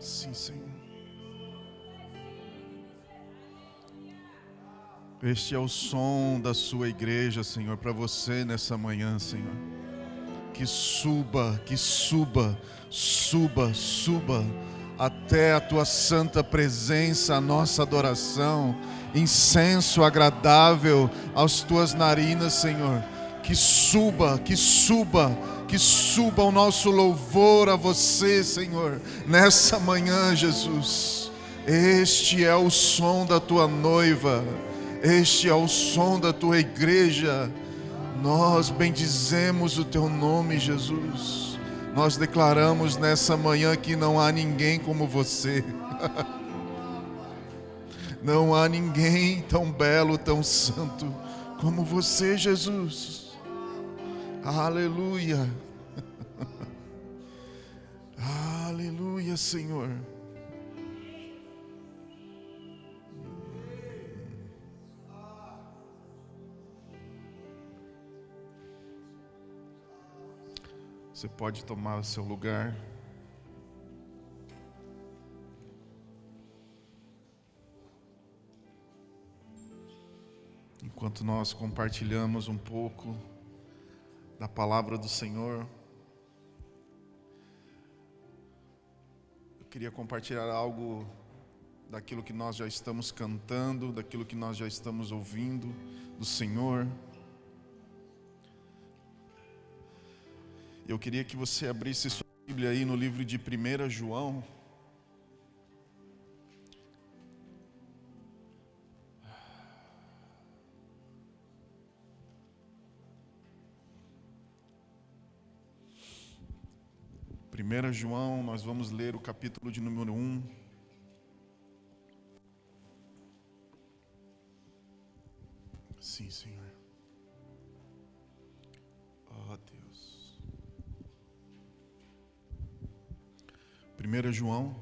Sim, Senhor. Este é o som da sua igreja, Senhor, para você nessa manhã, Senhor. Que suba, suba até a tua santa presença, a nossa adoração, incenso agradável às tuas narinas, Senhor. Que suba o nosso louvor a você, Senhor, nessa manhã, Jesus. Este é o som da tua noiva. Este é o som da tua igreja. Nós bendizemos o teu nome, Jesus. Nós declaramos nessa manhã que não há ninguém como você. Não há ninguém tão belo, tão santo como você, Jesus. Aleluia. Aleluia, Senhor. Você pode tomar o seu lugar. Enquanto nós compartilhamos um pouco da palavra do Senhor, eu queria compartilhar algo daquilo que nós já estamos cantando, daquilo que nós já estamos ouvindo do Senhor. Eu queria que você abrisse sua Bíblia aí no livro de 1 João. Primeira João, nós vamos ler o capítulo de número 1. Sim, Senhor. Oh, Deus. 1 João,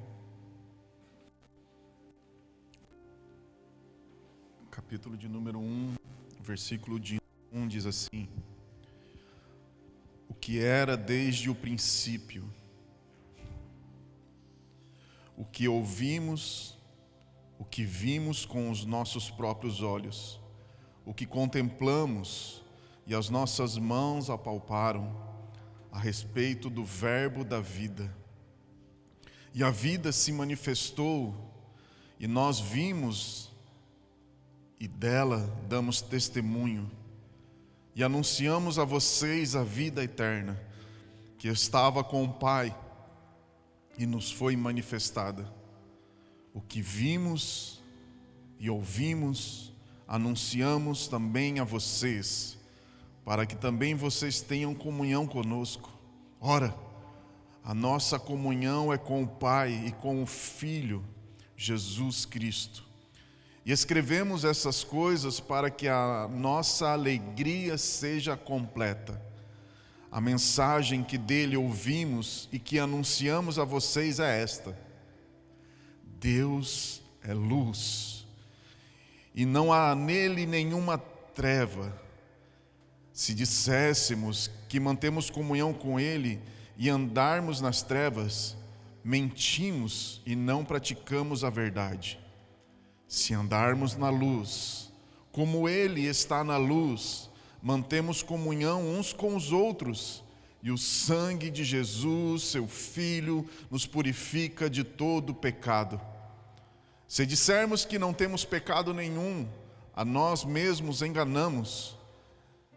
capítulo de número 1, versículo de 1 diz assim: o que era desde o princípio, o que ouvimos, o que vimos com os nossos próprios olhos, o que contemplamos e as nossas mãos apalparam a respeito do Verbo da vida. E a vida se manifestou, e nós vimos, e dela damos testemunho, e anunciamos a vocês a vida eterna, que estava com o Pai, e nos foi manifestada. O que vimos e ouvimos, anunciamos também a vocês, para que também vocês tenham comunhão conosco. Ora, a nossa comunhão é com o Pai e com o Filho, Jesus Cristo. E escrevemos essas coisas para que a nossa alegria seja completa. A mensagem que dele ouvimos e que anunciamos a vocês é esta: Deus é luz, e não há nele nenhuma treva. Se disséssemos que mantemos comunhão com ele e andarmos nas trevas, mentimos e não praticamos a verdade. Se andarmos na luz, como ele está na luz, mantemos comunhão uns com os outros, e o sangue de Jesus, seu Filho, nos purifica de todo pecado. Se dissermos que não temos pecado nenhum, a nós mesmos enganamos,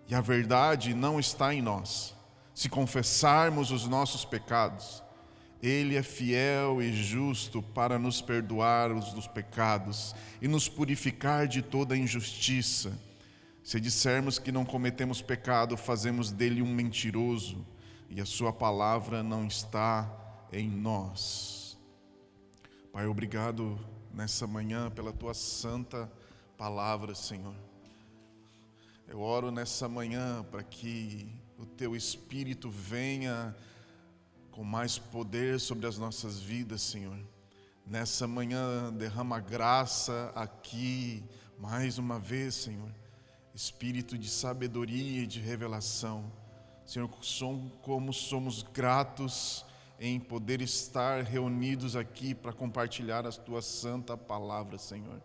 e a verdade não está em nós. Se confessarmos os nossos pecados, ele é fiel e justo para nos perdoar os dos pecados e nos purificar de toda injustiça. Se dissermos que não cometemos pecado, fazemos dele um mentiroso, e a sua palavra não está em nós. Pai, obrigado nessa manhã pela tua santa palavra, Senhor. Eu oro nessa manhã para que o teu Espírito venha com mais poder sobre as nossas vidas, Senhor. Nessa manhã derrama graça aqui, mais uma vez, Senhor. Espírito de sabedoria e de revelação. Senhor, como somos gratos em poder estar reunidos aqui para compartilhar a Tua santa palavra, Senhor.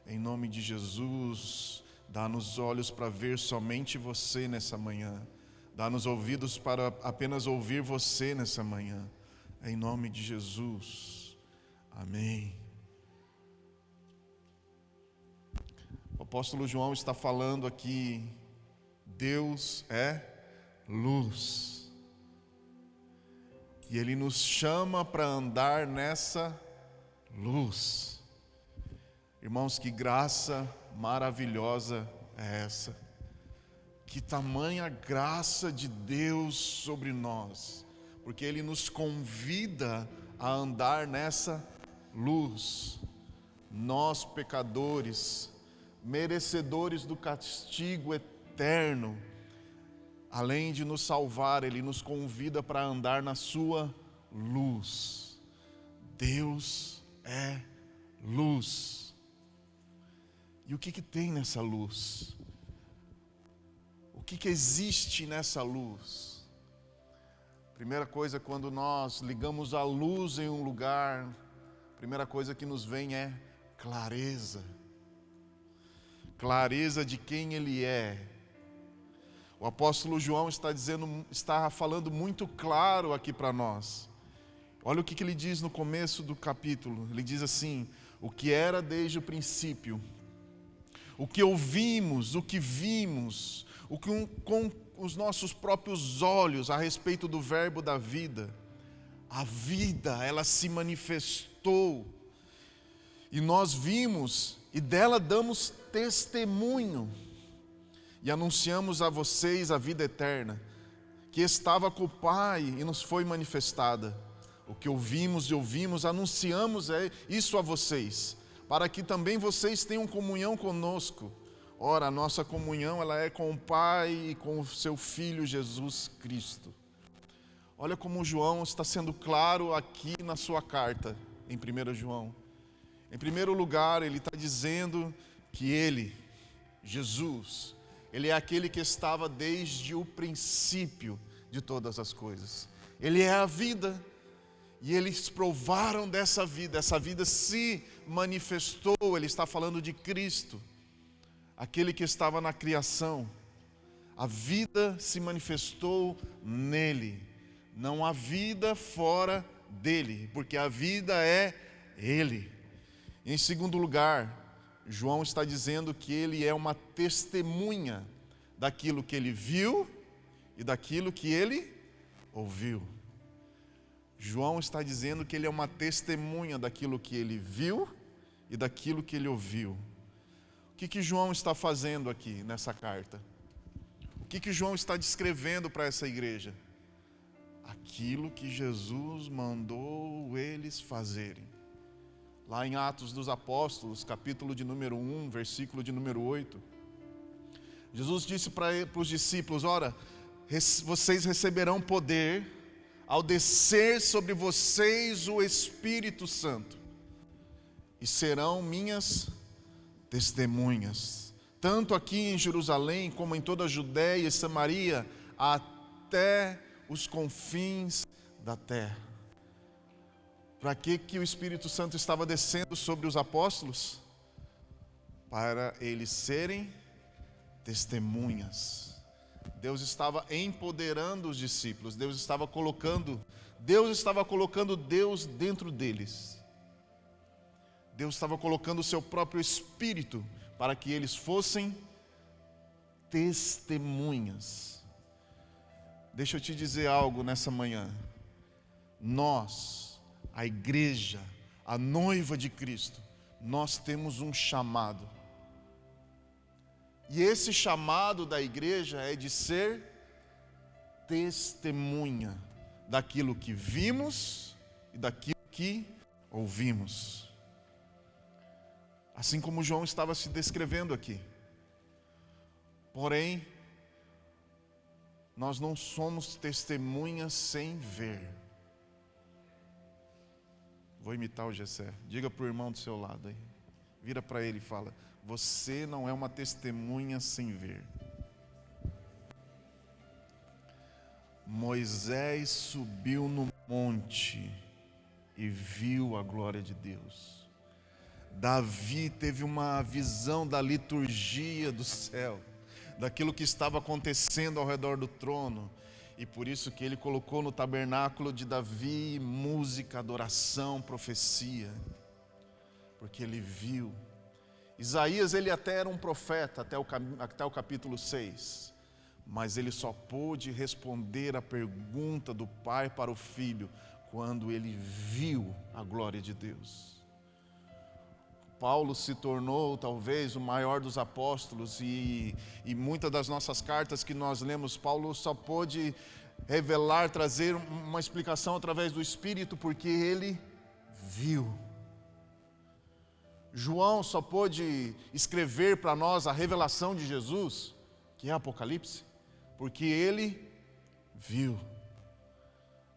Em nome de Jesus, dá-nos olhos para ver somente Você nessa manhã. Dá-nos ouvidos para apenas ouvir Você nessa manhã. Em nome de Jesus. Amém. O apóstolo João está falando aqui, Deus é luz. E Ele nos chama para andar nessa luz. Irmãos, que graça maravilhosa é essa? Que tamanha graça de Deus sobre nós, porque Ele nos convida a andar nessa luz. Nós, pecadores, merecedores do castigo eterno, além de nos salvar, Ele nos convida para andar na sua luz. Deus é luz. E o que tem nessa luz? O que existe nessa luz? Primeira coisa, quando nós ligamos a luz em um lugar, a primeira coisa que nos vem é clareza. Clareza de quem Ele é. O apóstolo João está falando muito claro aqui para nós. Olha o que ele diz no começo do capítulo. Ele diz assim: o que era desde o princípio, o que ouvimos, o que vimos, o que com os nossos próprios olhos a respeito do verbo da vida. A vida, ela se manifestou e nós vimos e dela damos testemunho e anunciamos a vocês a vida eterna, que estava com o Pai e nos foi manifestada. O que ouvimos e ouvimos, anunciamos isso a vocês, para que também vocês tenham comunhão conosco. Ora, a nossa comunhão, ela é com o Pai e com o seu Filho Jesus Cristo. Olha como João está sendo claro aqui na sua carta, em 1 João. Em primeiro lugar, ele está dizendo que Ele, Jesus, Ele é aquele que estava desde o princípio de todas as coisas. Ele é a vida. E eles provaram dessa vida. Essa vida se manifestou. Ele está falando de Cristo, aquele que estava na criação. A vida se manifestou nele. Não há vida fora dele, porque a vida é Ele. Em segundo lugar, João está dizendo que ele é uma testemunha daquilo que ele viu e daquilo que ele ouviu. João está dizendo que ele é uma testemunha daquilo que ele viu e daquilo que ele ouviu. O que João está fazendo aqui nessa carta? O que João está descrevendo para essa igreja? Aquilo que Jesus mandou eles fazerem. Lá em Atos dos Apóstolos, capítulo de número 1, versículo de número 8. Jesus disse para os discípulos: ora, vocês receberão poder ao descer sobre vocês o Espírito Santo, e serão minhas testemunhas, tanto aqui em Jerusalém, como em toda a Judéia e Samaria, até os confins da terra. Para que o Espírito Santo estava descendo sobre os apóstolos? Para eles serem testemunhas. Deus estava empoderando os discípulos. Deus estava colocando Deus dentro deles. Deus estava colocando o seu próprio Espírito para que eles fossem testemunhas. Deixa eu te dizer algo nessa manhã. Nós, a igreja, a noiva de Cristo, nós temos um chamado. E esse chamado da igreja é de ser testemunha daquilo que vimos e daquilo que ouvimos. Assim como João estava se descrevendo aqui. Porém, nós não somos testemunhas sem ver. Vou imitar o Gessé. Diga para o irmão do seu lado aí. Vira para ele e fala: você não é uma testemunha sem ver. Moisés subiu no monte e viu a glória de Deus. Davi teve uma visão da liturgia do céu, daquilo que estava acontecendo ao redor do trono, e por isso que ele colocou no tabernáculo de Davi música, adoração, profecia, porque ele viu. Isaías, ele até era um profeta até o capítulo 6, mas ele só pôde responder a pergunta do pai para o filho quando ele viu a glória de Deus. Paulo se tornou talvez o maior dos apóstolos, e muitas das nossas cartas que nós lemos, Paulo só pôde revelar, trazer uma explicação através do Espírito, porque ele viu. João só pôde escrever para nós a revelação de Jesus, que é Apocalipse, porque ele viu.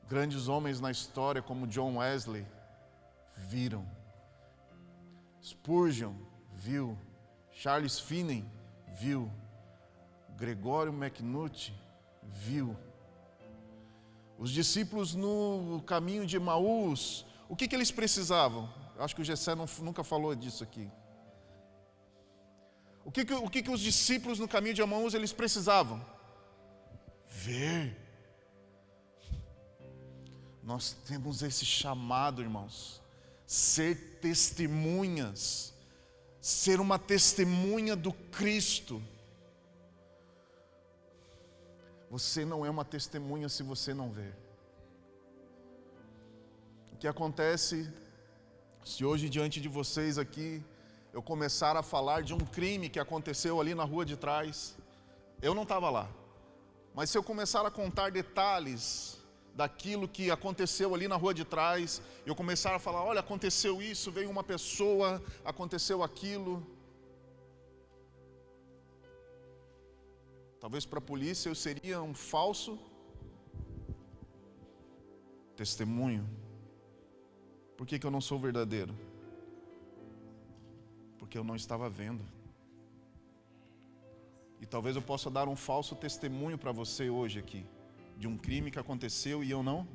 Grandes homens na história como John Wesley viram. Spurgeon viu. Charles Finney viu. Gregório McNulty viu. Os discípulos no caminho de Emaús, o que eles precisavam? Acho que o Gessé nunca falou disso aqui. O que os discípulos no caminho de Emaús eles precisavam? Ver. Nós temos esse chamado, irmãos, ser testemunhas, ser uma testemunha do Cristo. Você não é uma testemunha se você não vê. O que acontece se hoje diante de vocês aqui eu começar a falar de um crime que aconteceu ali na rua de trás? Eu não estava lá, mas se eu começar a contar detalhes daquilo que aconteceu ali na rua de trás, eu começar a falar, olha, aconteceu isso, veio uma pessoa, aconteceu aquilo. Talvez para a polícia eu seria um falso testemunho. Por que eu não sou verdadeiro? Porque eu não estava vendo. E talvez eu possa dar um falso testemunho para você hoje aqui, de um crime que aconteceu e eu não.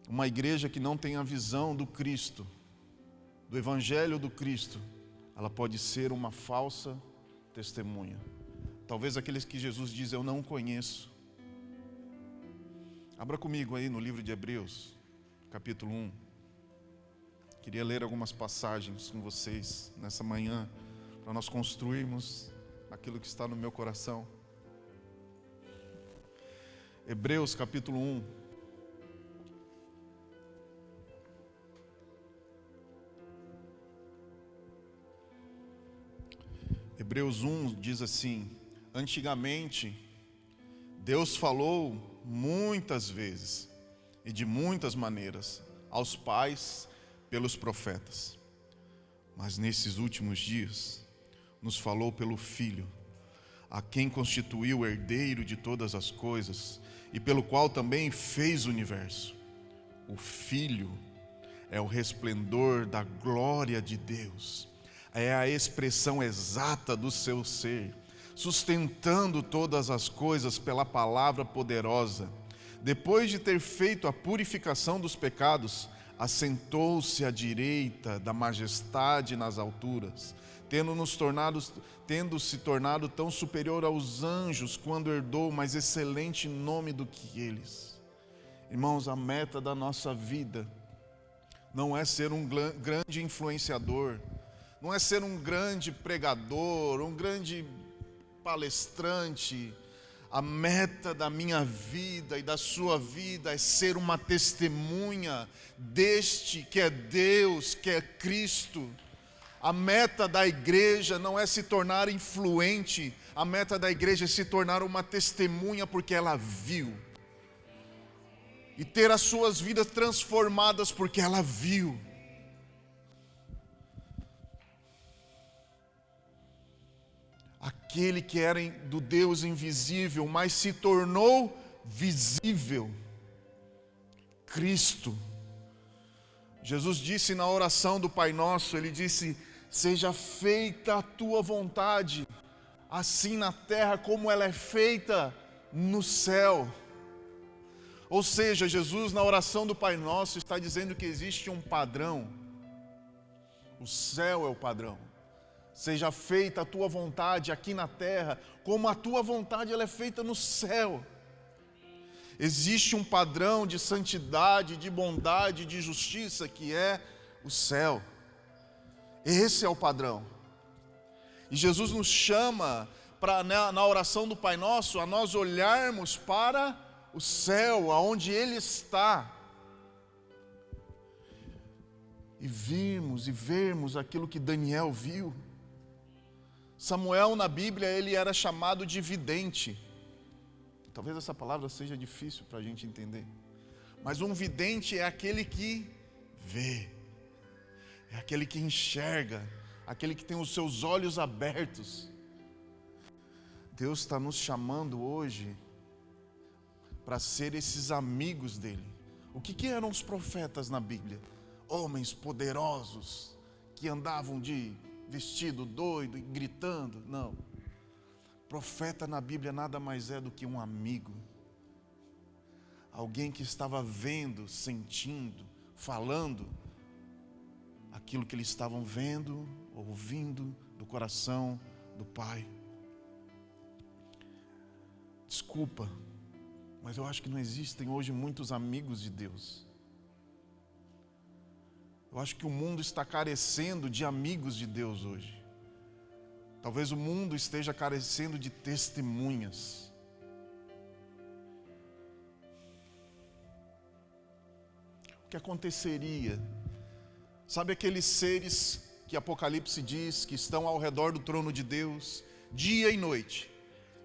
Uma igreja que não tem a visão do Cristo, do Evangelho do Cristo, ela pode ser uma falsa testemunha. Talvez aqueles que Jesus diz, eu não conheço. Abra comigo aí no livro de Hebreus, capítulo 1. Queria ler algumas passagens com vocês nessa manhã, para nós construirmos aquilo que está no meu coração. Hebreus capítulo 1. Hebreus 1 diz assim: antigamente, Deus falou muitas vezes e de muitas maneiras aos pais pelos profetas. Mas nesses últimos dias, nos falou pelo Filho, a quem constituiu o herdeiro de todas as coisas e pelo qual também fez o universo. O Filho é o resplendor da glória de Deus, é a expressão exata do seu ser, sustentando todas as coisas pela palavra poderosa. Depois de ter feito a purificação dos pecados, assentou-se à direita da majestade nas alturas, tendo se tornado tão superior aos anjos quando herdou mais excelente nome do que eles. Irmãos, a meta da nossa vida não é ser um grande influenciador, não é ser um grande pregador, um grande palestrante. A meta da minha vida e da sua vida é ser uma testemunha deste que é Deus, que é Cristo. A meta da igreja não é se tornar influente, a meta da igreja é se tornar uma testemunha porque ela viu. E ter as suas vidas transformadas porque ela viu. Aquele que era do Deus invisível, mas se tornou visível. Cristo. Jesus disse na oração do Pai Nosso, Ele disse, seja feita a tua vontade, assim na terra como ela é feita no céu. Ou seja, Jesus na oração do Pai Nosso está dizendo que existe um padrão. O céu é o padrão. Seja feita a tua vontade aqui na terra, como a tua vontade ela é feita no céu. Existe um padrão de santidade, de bondade, de justiça que é o céu. Esse é o padrão. E Jesus nos chama na oração do Pai Nosso a nós olharmos para o céu, aonde Ele está, e vermos aquilo que Daniel viu. Samuel na Bíblia ele era chamado de vidente. Talvez essa palavra seja difícil para a gente entender, mas um vidente é aquele que vê, é aquele que enxerga, aquele que tem os seus olhos abertos. Deus está nos chamando hoje para ser esses amigos dele. O que eram os profetas na Bíblia? Homens poderosos que andavam de vestido doido e gritando. Não. Profeta na Bíblia nada mais é do que um amigo. Alguém que estava vendo, sentindo, falando aquilo que eles estavam vendo, ouvindo do coração do Pai. Desculpa, mas eu acho que não existem hoje muitos amigos de Deus. Eu acho que o mundo está carecendo de amigos de Deus hoje. Talvez o mundo esteja carecendo de testemunhas. O que aconteceria? Sabe aqueles seres que Apocalipse diz que estão ao redor do trono de Deus, dia e noite?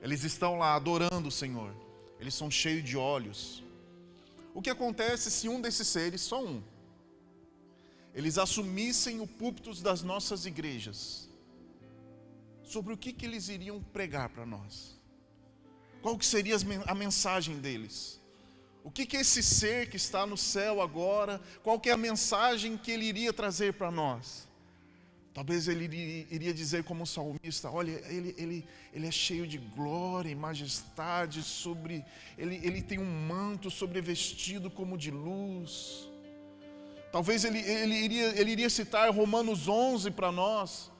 Eles estão lá adorando o Senhor. Eles são cheios de olhos. O que acontece se um desses seres, só um, eles assumissem o púlpito das nossas igrejas? Sobre o que eles iriam pregar para nós? Qual que seria a mensagem deles? O que esse ser que está no céu agora, qual que é a mensagem que ele iria trazer para nós? Talvez ele iria dizer como salmista: olha, ele é cheio de glória e majestade, ele tem um manto sobrevestido como de luz. Talvez ele iria citar Romanos 11 para nós.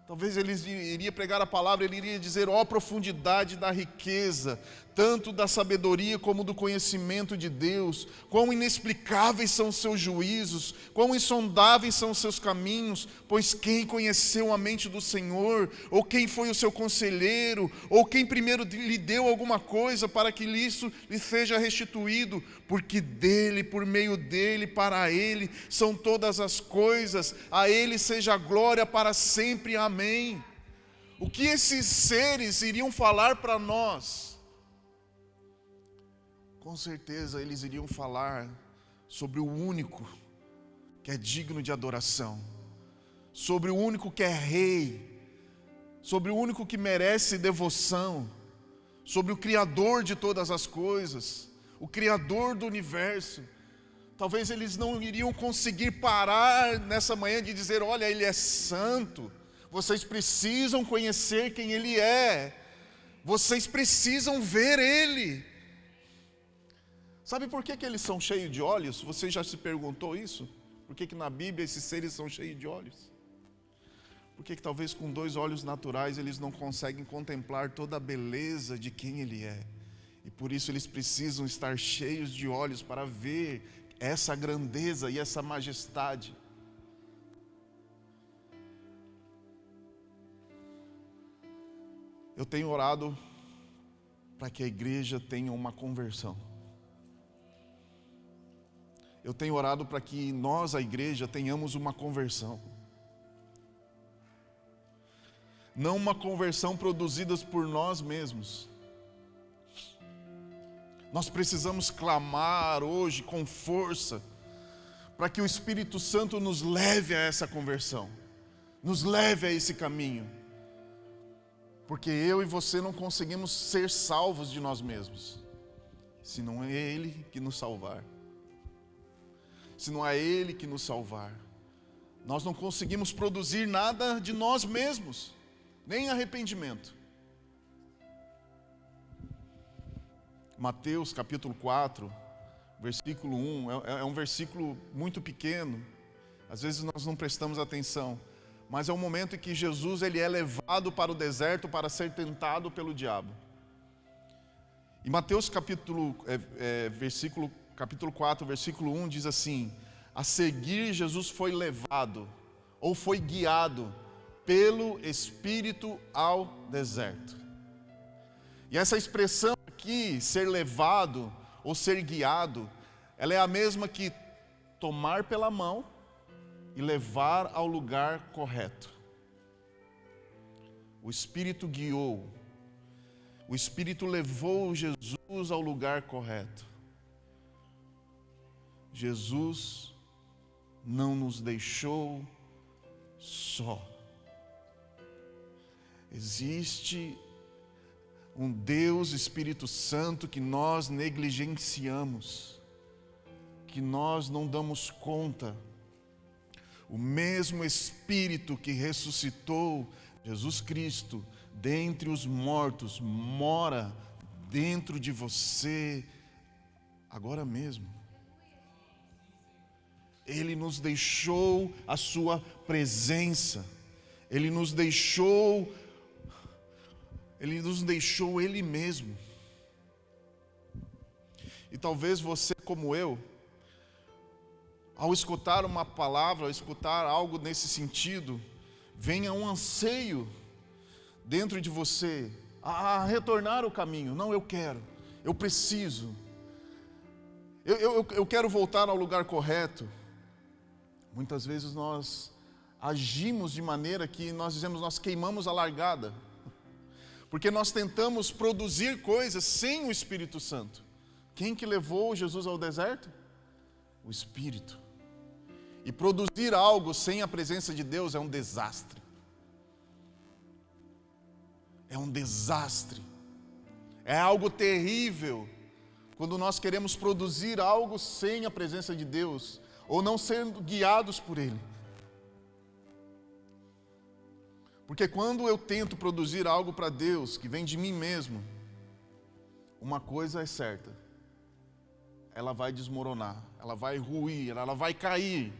Talvez ele iria pregar a palavra, ele iria dizer: ó profundidade da riqueza, tanto da sabedoria como do conhecimento de Deus, quão inexplicáveis são os seus juízos, quão insondáveis são os seus caminhos, pois quem conheceu a mente do Senhor, ou quem foi o seu conselheiro, ou quem primeiro lhe deu alguma coisa para que isso lhe seja restituído, porque dele, por meio dele, para ele são todas as coisas, a ele seja a glória para sempre, amém. O que esses seres iriam falar para nós? Com certeza eles iriam falar sobre o único que é digno de adoração, sobre o único que é rei, sobre o único que merece devoção, sobre o Criador de todas as coisas, o Criador do universo. Talvez eles não iriam conseguir parar nessa manhã de dizer: olha, Ele é santo, vocês precisam conhecer quem Ele é, vocês precisam ver Ele. Sabe por que eles são cheios de olhos? Você já se perguntou isso? Por que na Bíblia esses seres são cheios de olhos? Porque talvez com 2 olhos naturais eles não conseguem contemplar toda a beleza de quem Ele é. E por isso eles precisam estar cheios de olhos para ver essa grandeza e essa majestade. Eu tenho orado para que a igreja tenha uma conversão. Eu tenho orado para que nós, a igreja, tenhamos uma conversão. Não uma conversão produzida por nós mesmos. Nós precisamos clamar hoje com força para que o Espírito Santo nos leve a essa conversão, nos leve a esse caminho. Porque eu e você não conseguimos ser salvos de nós mesmos, se não é Ele que nos salvar. Se não é Ele que nos salvar, nós não conseguimos produzir nada de nós mesmos, nem arrependimento. Mateus capítulo 4, versículo 1, é um versículo muito pequeno, às vezes nós não prestamos atenção, mas é o momento em que Jesus ele é levado para o deserto para ser tentado pelo diabo. Em Mateus capítulo 4, versículo 1 diz assim: a seguir Jesus foi levado, ou foi guiado, pelo Espírito ao deserto. E essa expressão aqui, ser levado ou ser guiado, ela é a mesma que tomar pela mão e levar ao lugar correto. O Espírito guiou, o Espírito levou Jesus ao lugar correto. Jesus não nos deixou só. Existe um Deus Espírito Santo que nós negligenciamos, que nós não damos conta. O mesmo Espírito que ressuscitou Jesus Cristo dentre os mortos mora dentro de você agora mesmo. Ele nos deixou a sua presença. Ele nos deixou Ele mesmo. E talvez você, como eu, ao escutar uma palavra, ao escutar algo nesse sentido, venha um anseio dentro de você a retornar ao caminho. Não, eu quero, eu preciso, eu quero voltar ao lugar correto. Muitas vezes nós agimos de maneira que nós dizemos, nós queimamos a largada, porque nós tentamos produzir coisas sem o Espírito Santo. Quem que levou Jesus ao deserto? O Espírito. E produzir algo sem a presença de Deus é um desastre. É um desastre. É algo terrível quando nós queremos produzir algo sem a presença de Deus, ou não sendo guiados por Ele. Porque quando eu tento produzir algo para Deus, que vem de mim mesmo, uma coisa é certa: ela vai desmoronar, ela vai ruir, ela vai cair.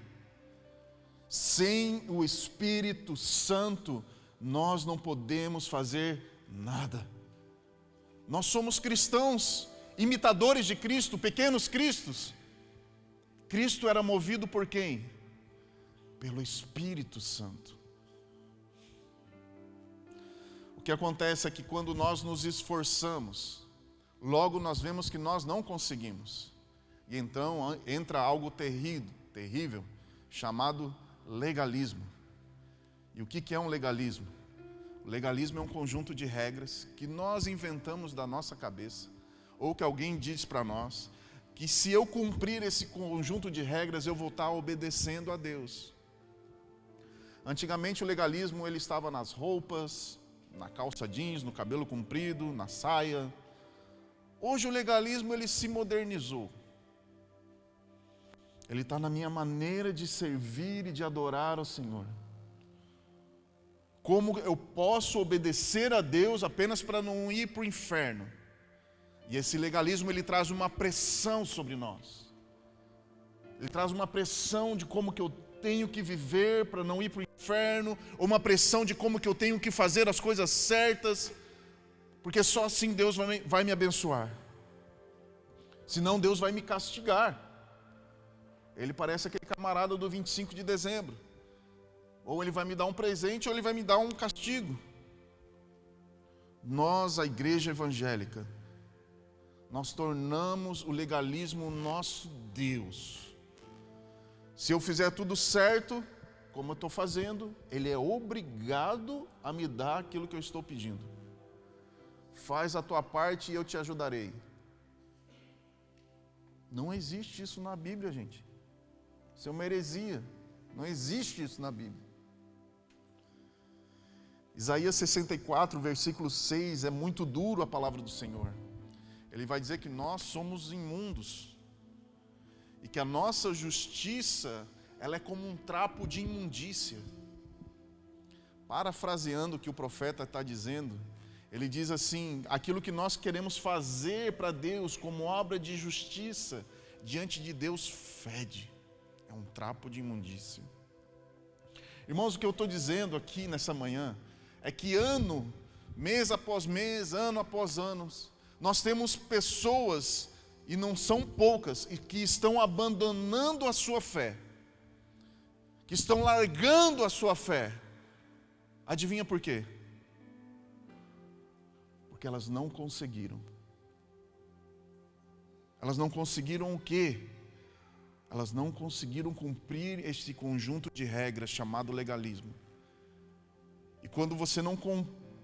Sem o Espírito Santo, nós não podemos fazer nada. Nós somos cristãos, imitadores de Cristo, pequenos cristos. Cristo era movido por quem? Pelo Espírito Santo. O que acontece é que quando nós nos esforçamos, logo nós vemos que nós não conseguimos. E então entra algo terrível, chamado legalismo. E o que é um legalismo? O legalismo é um conjunto de regras que nós inventamos da nossa cabeça, ou que alguém diz para nós, que se eu cumprir esse conjunto de regras, eu vou estar obedecendo a Deus. Antigamente o legalismo ele estava nas roupas, na calça jeans, no cabelo comprido, na saia. Hoje o legalismo ele se modernizou. Ele está na minha maneira de servir e de adorar ao Senhor. Como eu posso obedecer a Deus apenas para não ir para o inferno? E esse legalismo ele traz uma pressão sobre nós. Ele traz uma pressão de como que eu tenho que viver para não ir para o inferno, ou uma pressão de como que eu tenho que fazer as coisas certas, porque só assim Deus vai me abençoar. Senão Deus vai me castigar. Ele parece aquele camarada do 25 de dezembro. Ou ele vai me dar um presente, ou ele vai me dar um castigo. Nós, a igreja evangélica, nós tornamos o legalismo nosso Deus. Se eu fizer tudo certo, como eu estou fazendo, Ele é obrigado a me dar aquilo que eu estou pedindo. Faz a tua parte e eu te ajudarei. Não existe isso na Bíblia, gente. Isso é uma heresia. Não existe isso na Bíblia. Isaías 64, versículo 6, é muito duro a palavra do Senhor. Ele vai dizer que nós somos imundos. E que a nossa justiça, ela é como um trapo de imundícia. Parafraseando o que o profeta está dizendo, ele diz assim, aquilo que nós queremos fazer para Deus como obra de justiça, diante de Deus fede, é um trapo de imundícia. Irmãos, o que eu estou dizendo aqui nessa manhã é que mês após mês, ano após ano, nós temos pessoas, e não são poucas, e que estão abandonando a sua fé, que estão largando a sua fé. Adivinha por quê? Porque elas não conseguiram. Elas não conseguiram o quê? Elas não conseguiram cumprir este conjunto de regras chamado legalismo. E quando você não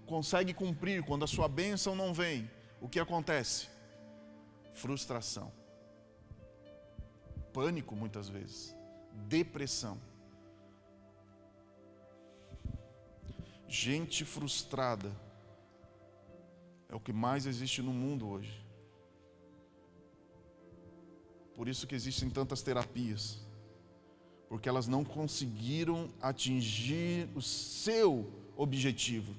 consegue cumprir, quando a sua bênção não vem, o que acontece? Frustração, pânico muitas vezes, depressão. Gente frustrada é o que mais existe no mundo hoje. Por isso que existem tantas terapias, porque elas não conseguiram atingir o seu objetivo.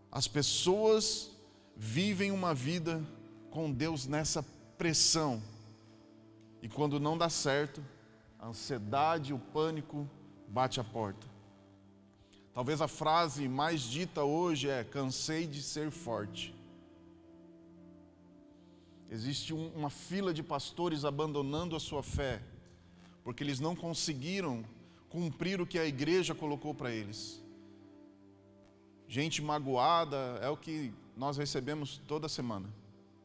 As pessoas vivem uma vida com Deus nessa pressão, e quando não dá certo, a ansiedade, o pânico bate a porta. Talvez a frase mais dita hoje é: cansei de ser forte. Existe uma fila de pastores abandonando a sua fé, porque eles não conseguiram cumprir o que a igreja colocou para eles. Gente magoada é o que nós recebemos toda semana,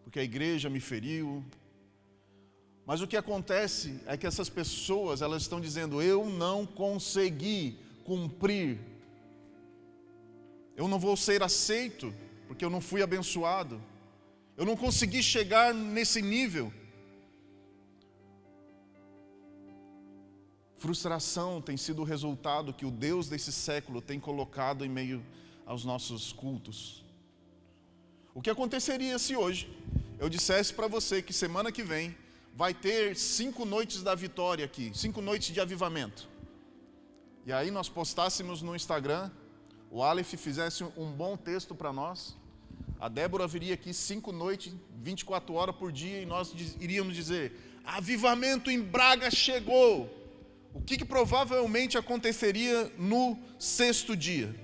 porque a igreja me feriu. Mas o que acontece é que essas pessoas, elas estão dizendo: eu não consegui cumprir, eu não vou ser aceito, porque eu não fui abençoado, eu não consegui chegar nesse nível. Frustração tem sido o resultado que o Deus desse século tem colocado em meio aos nossos cultos. O que aconteceria se hoje eu dissesse para você que semana que vem vai ter 5 noites da vitória aqui, 5 noites de avivamento, e aí nós postássemos no Instagram, o Aleph fizesse um bom texto para nós, a Débora viria aqui 5 noites, 24 horas por dia, e nós iríamos dizer: avivamento em Braga chegou. O que provavelmente aconteceria no 6º dia?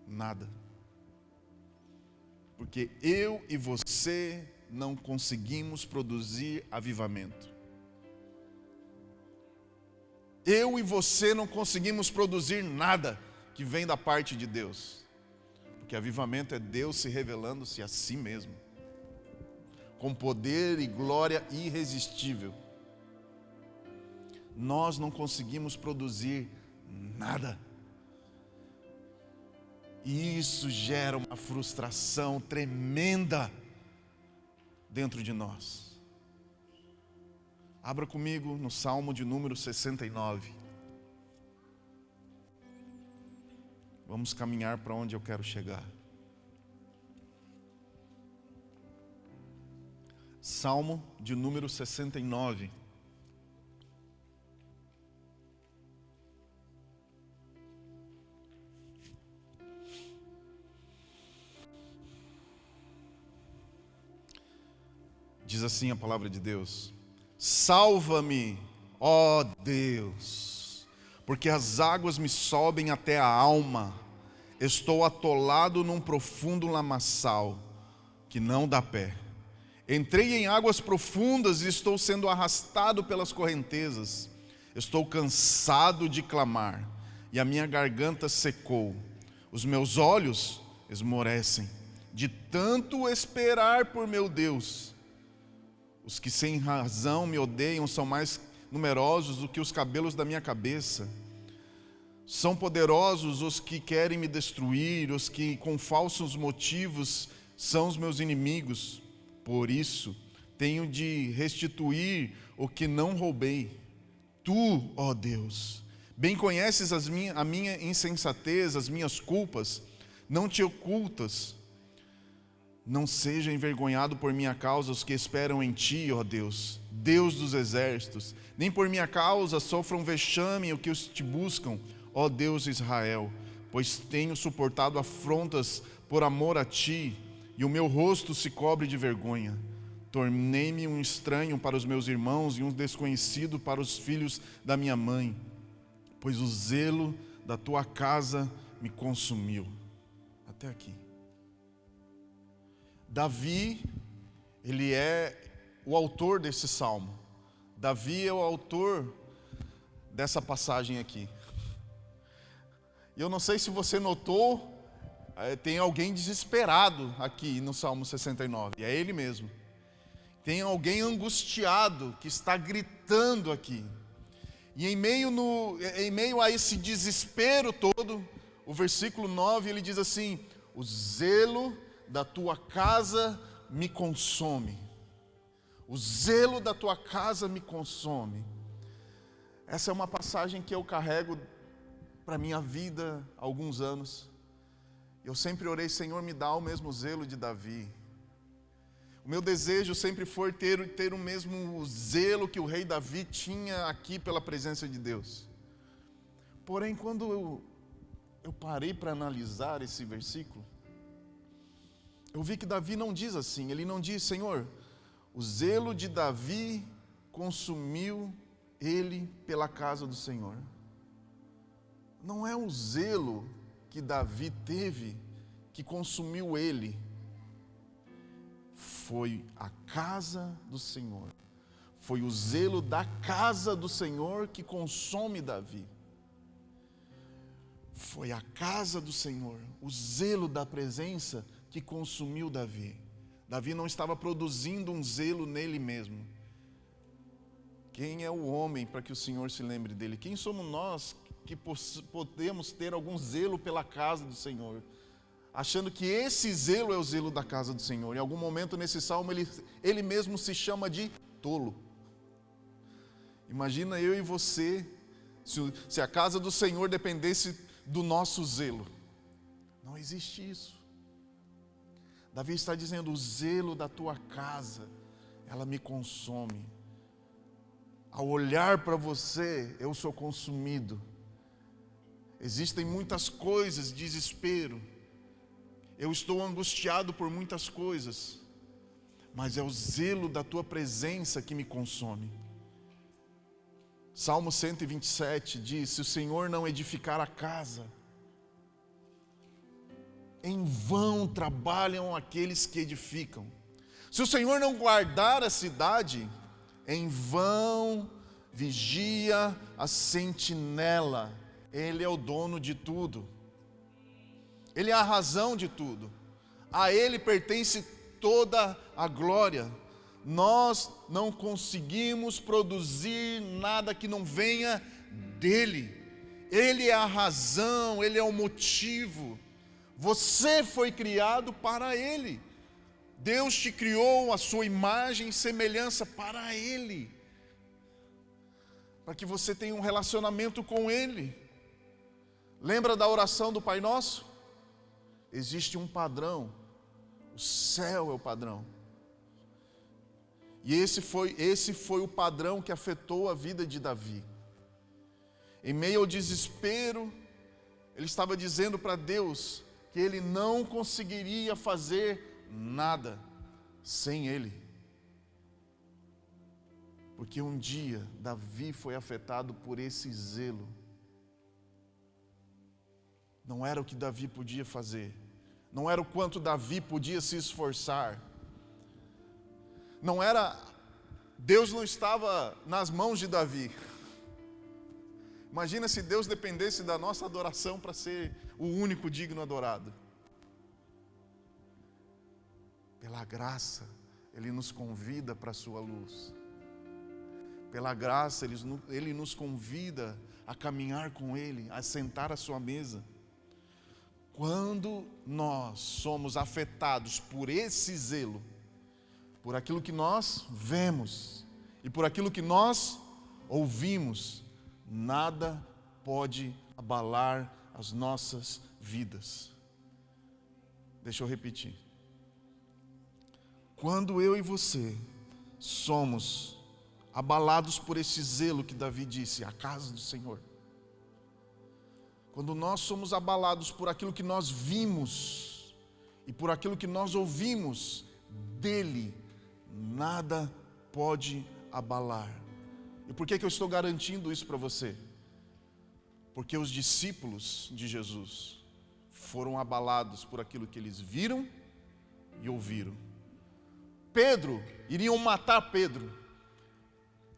Nada. Porque eu e você não conseguimos produzir avivamento. Eu e você não conseguimos produzir nada que vem da parte de Deus. Porque avivamento é Deus se revelando-se a si mesmo, com poder e glória irresistível. Nós não conseguimos produzir nada. E isso gera uma frustração tremenda dentro de nós. Abra comigo no Salmo de número 69. Vamos caminhar para onde eu quero chegar. Salmo de número 69. Diz assim a palavra de Deus: salva-me, ó Deus, porque as águas me sobem até a alma, estou atolado num profundo lamaçal que não dá pé. Entrei em águas profundas e estou sendo arrastado pelas correntezas. Estou cansado de clamar e a minha garganta secou. Os meus olhos esmorecem de tanto esperar por meu Deus. Os que sem razão me odeiam são mais numerosos do que os cabelos da minha cabeça. São poderosos os que querem me destruir, os que com falsos motivos são os meus inimigos. Por isso, tenho de restituir o que não roubei. Tu, ó Deus, bem conheces a minha insensatez, as minhas culpas, não te ocultas. Não seja envergonhado por minha causa os que esperam em ti, ó Deus, Deus dos exércitos. Nem por minha causa sofram vexame os que te buscam, ó Deus Israel. Pois tenho suportado afrontas por amor a ti. e o meu rosto se cobre de vergonha. Tornei-me um estranho para os meus irmãos e um desconhecido para os filhos da minha mãe, pois o zelo da tua casa me consumiu. Até aqui. Davi, ele é o autor desse salmo. Davi é o autor dessa passagem aqui. E eu não sei se você notou, tem alguém desesperado aqui no Salmo 69, é ele mesmo. Tem alguém angustiado que está gritando aqui. E em meio a esse desespero todo, o versículo 9 ele diz assim: o zelo da tua casa me consome. O zelo da tua casa me consome. Essa é uma passagem que eu carrego para a minha vida há alguns anos. Eu sempre orei: Senhor, me dá o mesmo zelo de Davi. O meu desejo sempre foi ter o mesmo zelo que o rei Davi tinha aqui pela presença de Deus. Porém, quando eu parei para analisar esse versículo, eu vi que Davi não diz assim. Ele não diz: Senhor, o zelo de Davi consumiu ele pela casa do Senhor. Não é o zelo que Davi teve que consumiu ele. Foi a casa do Senhor. Foi o zelo da casa do Senhor que consome Davi. Foi a casa do Senhor, o zelo da presença que consumiu Davi. Davi não estava produzindo um zelo nele mesmo. Quem é o homem para que o Senhor se lembre dele? Quem somos nós que podemos ter algum zelo pela casa do Senhor, achando que esse zelo é o zelo da casa do Senhor? Em algum momento nesse salmo ele mesmo se chama de tolo. Imagina eu e você, se a casa do Senhor dependesse do nosso zelo. Não existe isso. Davi está dizendo: o zelo da tua casa, ela me consome. Ao olhar para você, eu sou consumido. Existem muitas coisas, desespero. Eu estou angustiado por muitas coisas, mas é o zelo da tua presença que me consome. Salmo 127 diz: se o Senhor não edificar a casa, em vão trabalham aqueles que edificam. Se o Senhor não guardar a cidade, em vão vigia a sentinela. Ele é o dono de tudo. Ele é a razão de tudo. A Ele pertence toda a glória. Nós não conseguimos produzir nada que não venha dEle. Ele é a razão, Ele é o motivo. Você foi criado para Ele. Deus te criou a sua imagem e semelhança para Ele, para que você tenha um relacionamento com Ele. Lembra da oração do Pai Nosso? Existe um padrão. O céu é o padrão. E esse foi o padrão que afetou a vida de Davi. Em meio ao desespero, ele estava dizendo para Deus que ele não conseguiria fazer nada sem Ele. Porque um dia Davi foi afetado por esse zelo. Não era o que Davi podia fazer. Não era o quanto Davi podia se esforçar. Não era, Deus não estava nas mãos de Davi. Imagina se Deus dependesse da nossa adoração para ser o único digno adorado. Pela graça, Ele nos convida para a sua luz. Pela graça, Ele nos convida a caminhar com Ele, a sentar à sua mesa. Quando nós somos afetados por esse zelo, por aquilo que nós vemos e por aquilo que nós ouvimos, nada pode abalar as nossas vidas. Deixa eu repetir. Quando eu e você somos abalados por esse zelo que Davi disse, a casa do Senhor. Quando nós somos abalados por aquilo que nós vimos e por aquilo que nós ouvimos dele, nada pode abalar. E por que eu estou garantindo isso para você? Porque os discípulos de Jesus foram abalados por aquilo que eles viram e ouviram. Pedro, iriam matar Pedro.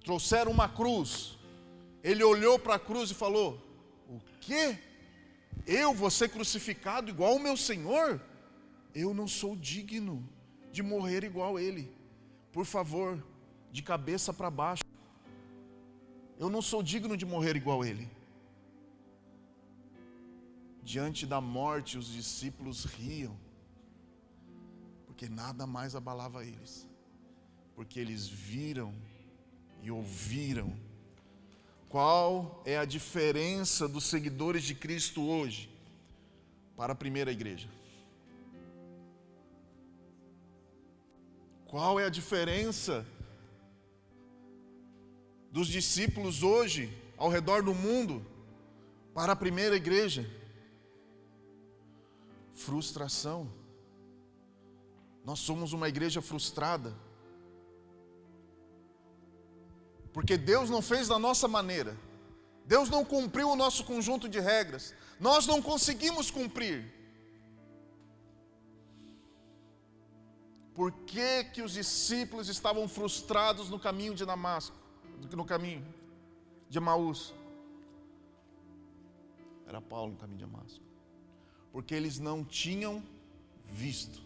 Trouxeram uma cruz. Ele olhou para a cruz e falou: o quê? Eu vou ser crucificado igual o meu Senhor? Eu não sou digno de morrer igual ele. Por favor, de cabeça para baixo. Eu não sou digno de morrer igual ele. Diante da morte, os discípulos riam, porque nada mais abalava eles, porque eles viram e ouviram. Qual é a diferença dos seguidores de Cristo hoje para a primeira igreja? Qual é a diferença dos discípulos hoje ao redor do mundo para a primeira igreja? Frustração. Nós somos uma igreja frustrada, porque Deus não fez da nossa maneira. Deus não cumpriu o nosso conjunto de regras. Nós não conseguimos cumprir. Por que que os discípulos estavam frustrados no caminho de Damasco, no caminho de Emaús? Era Paulo no caminho de Damasco. Porque eles não tinham visto.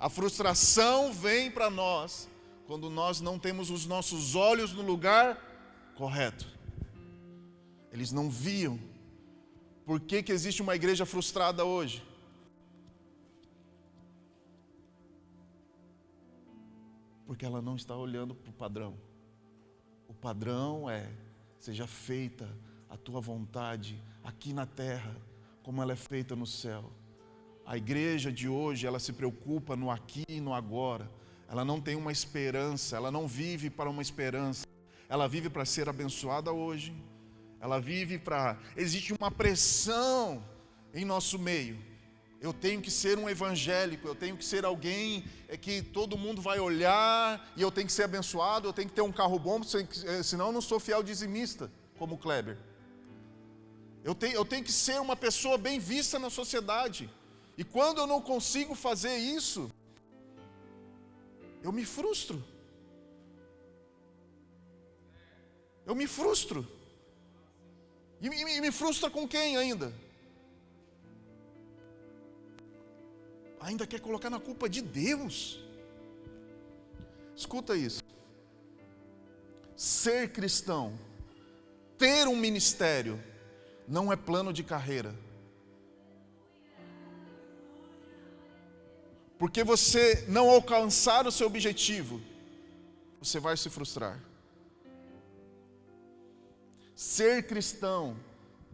A frustração vem para nós quando nós não temos os nossos olhos no lugar correto. Eles não viam. Por que que existe uma igreja frustrada hoje? Porque ela não está olhando para o padrão. O padrão é: seja feita a tua vontade aqui na terra, como ela é feita no céu. A igreja de hoje, ela se preocupa no aqui e no agora. Ela não tem uma esperança, ela não vive para uma esperança. Ela vive para ser abençoada hoje. Ela vive para... Existe uma pressão em nosso meio. Eu tenho que ser um evangélico, eu tenho que ser alguém que todo mundo vai olhar, e eu tenho que ser abençoado, eu tenho que ter um carro bom, senão eu não sou fiel dizimista, como o Kleber. Eu tenho que ser uma pessoa bem vista na sociedade. E quando eu não consigo fazer isso, eu me frustro. Eu me frustro. E me frustra com quem ainda? Ainda quer colocar na culpa de Deus. Escuta isso. Ser cristão, ter um ministério, não é plano de carreira. Porque você não alcançar o seu objetivo, você vai se frustrar. Ser cristão,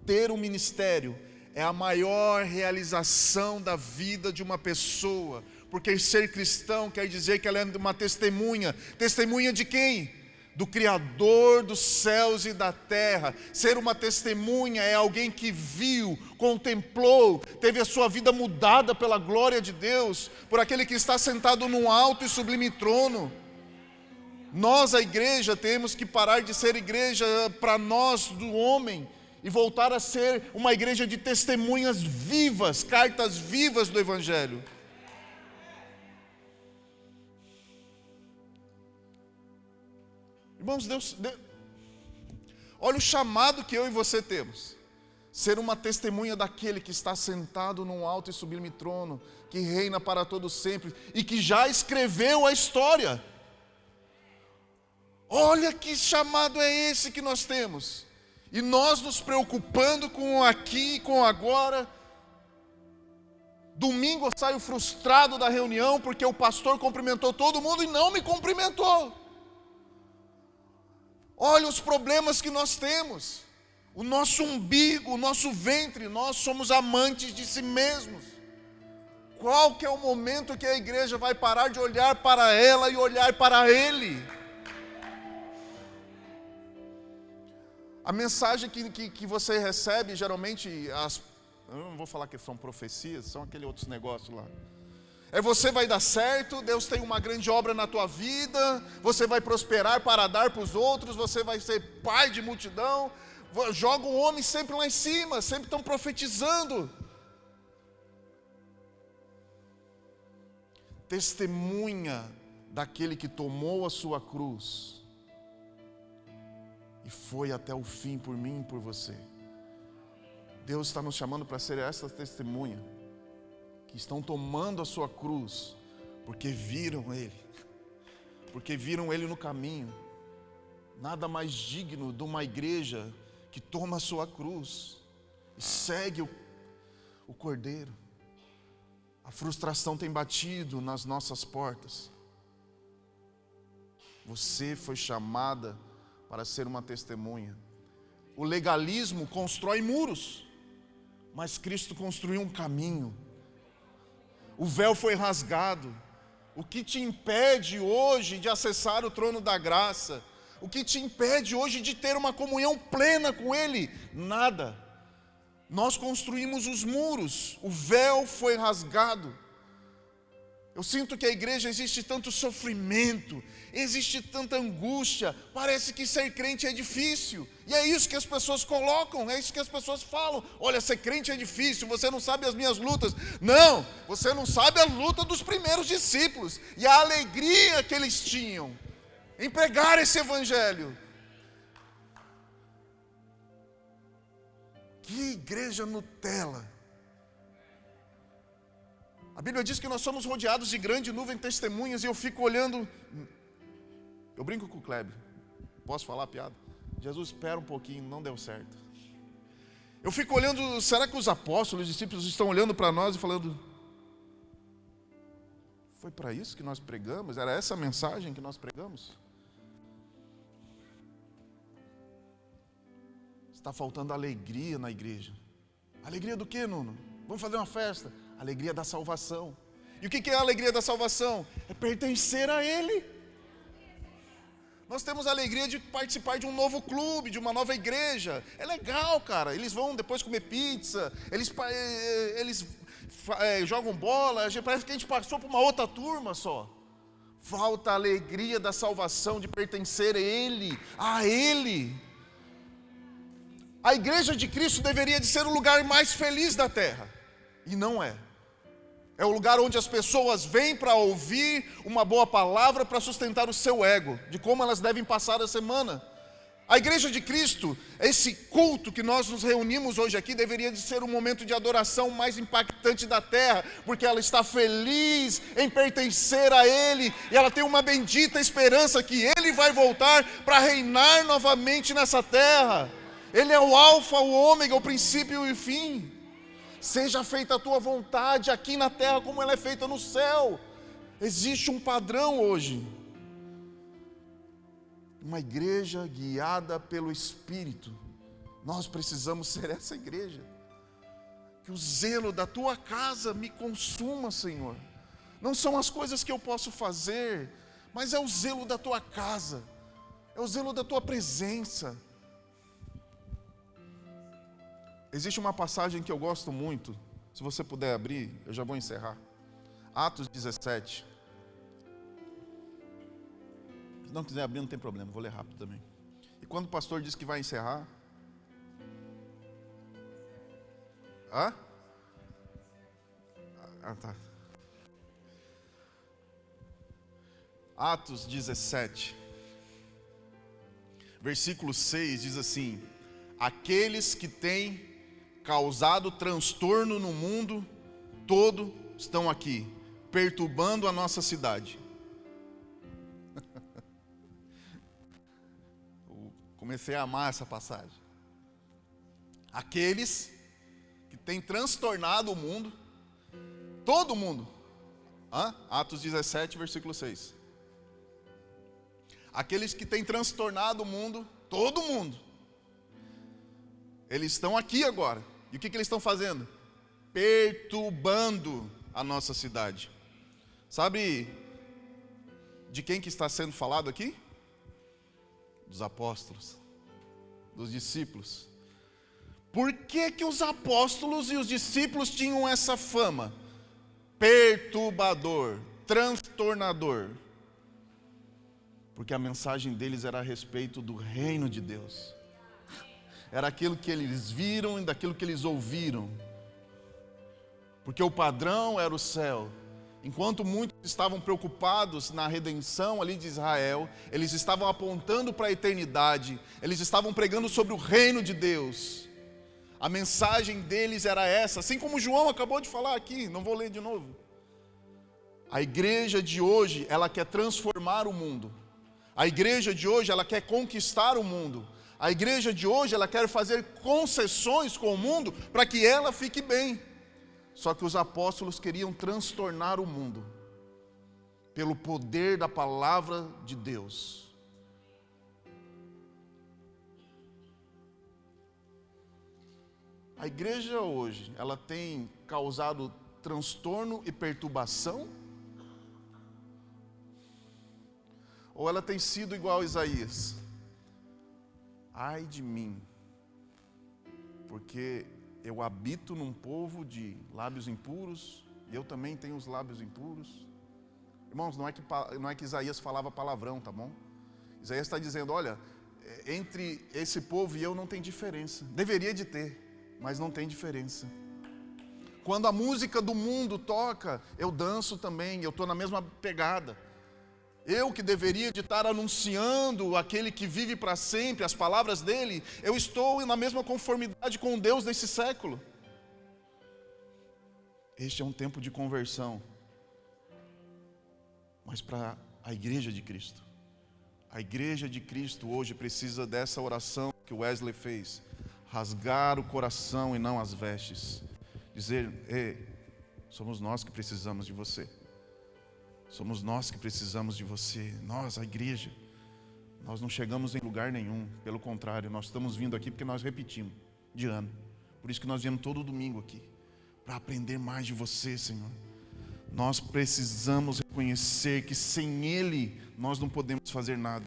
ter um ministério, é a maior realização da vida de uma pessoa. Porque ser cristão quer dizer que ela é uma testemunha. Testemunha de quem? Do Criador dos céus e da terra. Ser uma testemunha é alguém que viu, contemplou, teve a sua vida mudada pela glória de Deus, por aquele que está sentado num alto e sublime trono. Nós, a igreja, temos que parar de ser igreja para nós do homem e voltar a ser uma igreja de testemunhas vivas, cartas vivas do Evangelho. Irmãos, Deus, olha o chamado que eu e você temos. Ser uma testemunha daquele que está sentado num alto e sublime trono, que reina para todo sempre e que já escreveu a história. Olha que chamado é esse que nós temos. E nós nos preocupando com o aqui e com o agora. Domingo eu saio frustrado da reunião porque o pastor cumprimentou todo mundo e não me cumprimentou. Olha os problemas que nós temos. O nosso umbigo, o nosso ventre, nós somos amantes de si mesmos. Qual que é o momento que a igreja vai parar de olhar para ela e olhar para Ele? A mensagem que você recebe, geralmente Eu não vou falar que são profecias, são aqueles outros negócios lá. Você vai dar certo, Deus tem uma grande obra na tua vida, você vai prosperar para dar para os outros, você vai ser pai de multidão. Joga o homem sempre lá em cima, sempre estão profetizando. Testemunha daquele que tomou a sua cruz e foi até o fim por mim e por você. Deus está nos chamando para ser essa testemunha, que estão tomando a sua cruz, porque viram Ele no caminho. Nada mais digno de uma igreja que toma a sua cruz e segue o Cordeiro. A frustração tem batido nas nossas portas. Você foi chamada para ser uma testemunha. O legalismo constrói muros, mas Cristo construiu um caminho. O véu foi rasgado. O que te impede hoje de acessar o trono da graça? O que te impede hoje de ter uma comunhão plena com Ele? Nada. Nós construímos os muros, o véu foi rasgado. Eu sinto que a igreja existe tanto sofrimento, existe tanta angústia, parece que ser crente é difícil. E é isso que as pessoas colocam, é isso que as pessoas falam. Olha, ser crente é difícil, você não sabe as minhas lutas. Não, você não sabe a luta dos primeiros discípulos e a alegria que eles tinham em pregar esse evangelho. Que igreja Nutella! A Bíblia diz que nós somos rodeados de grande nuvem de testemunhas, e eu fico olhando. Eu brinco com o Kleber. Posso falar a piada? Jesus, espera um pouquinho, não deu certo. Eu fico olhando, será que os apóstolos, os discípulos estão olhando para nós e falando: foi para isso que nós pregamos? Era essa a mensagem que nós pregamos? Está faltando alegria na igreja. Alegria do quê, Nuno? Vamos fazer uma festa. Alegria da salvação. E o que é a alegria da salvação? É pertencer a Ele. Nós temos a alegria de participar de um novo clube, de uma nova igreja. É legal, cara. Eles vão depois comer pizza, eles jogam bola. Parece que a gente passou por uma outra turma só. Falta a alegria da salvação, de pertencer a Ele, a Ele. A igreja de Cristo deveria de ser o lugar mais feliz da terra, e não é. É o lugar onde as pessoas vêm para ouvir uma boa palavra para sustentar o seu ego, de como elas devem passar a semana. A igreja de Cristo, esse culto que nós nos reunimos hoje aqui, deveria de ser o momento de adoração mais impactante da terra, porque ela está feliz em pertencer a Ele, e ela tem uma bendita esperança que Ele vai voltar para reinar novamente nessa terra. Ele é o alfa, o ômega, o princípio e o fim. Seja feita a tua vontade aqui na terra como ela é feita no céu. Existe um padrão hoje. Uma igreja guiada pelo Espírito. Nós precisamos ser essa igreja. Que o zelo da tua casa me consuma, Senhor. Não são as coisas que eu posso fazer, mas é o zelo da tua casa. É o zelo da tua presença. Existe uma passagem que eu gosto muito, se você puder abrir, eu já vou encerrar. Atos 17. Se não quiser abrir, não tem problema, vou ler rápido também. E quando o pastor diz que vai encerrar... Tá. Atos 17, versículo 6 diz assim: aqueles que têm causado transtorno no mundo todo estão aqui, perturbando a nossa cidade. Comecei a amar essa passagem. Aqueles que têm transtornado o mundo, todo mundo. Atos 17, versículo 6. Aqueles que têm transtornado o mundo, todo mundo. Eles estão aqui agora. E o que eles estão fazendo? Perturbando a nossa cidade. Sabe de quem que está sendo falado aqui? Dos apóstolos, dos discípulos. Por que que os apóstolos e os discípulos tinham essa fama? Perturbador, transtornador. Porque a mensagem deles era a respeito do reino de Deus. Era aquilo que eles viram e daquilo que eles ouviram. Porque o padrão era o céu. Enquanto muitos estavam preocupados na redenção ali de Israel, eles estavam apontando para a eternidade, eles estavam pregando sobre o reino de Deus. A mensagem deles era essa, assim como João acabou de falar aqui, não vou ler de novo. A igreja de hoje, ela quer transformar o mundo. A igreja de hoje, ela quer conquistar o mundo. A igreja de hoje, ela quer fazer concessões com o mundo para que ela fique bem. Só que os apóstolos queriam transtornar o mundo pelo poder da palavra de Deus. A igreja hoje, ela tem causado transtorno e perturbação? Ou ela tem sido igual a Isaías? Ai de mim, porque eu habito num povo de lábios impuros, e eu também tenho os lábios impuros. Irmãos, não é que Isaías falava palavrão, tá bom? Isaías está dizendo, olha, entre esse povo e eu não tem diferença. Deveria de ter, mas não tem diferença. Quando a música do mundo toca, eu danço também, eu estou na mesma pegada. Eu que deveria de estar anunciando aquele que vive para sempre, as palavras dele, eu estou na mesma conformidade com Deus desse século. Este é um tempo de conversão, mas para a igreja de Cristo. A igreja de Cristo hoje precisa dessa oração que Wesley fez, rasgar o coração e não as vestes, dizer, ei, somos nós que precisamos de você. Somos nós que precisamos de você. Nós, a igreja, nós não chegamos em lugar nenhum. Pelo contrário, nós estamos vindo aqui porque nós repetimos de ano. Por isso que nós viemos todo domingo aqui, para aprender mais de você, Senhor. Nós precisamos reconhecer que sem Ele nós não podemos fazer nada.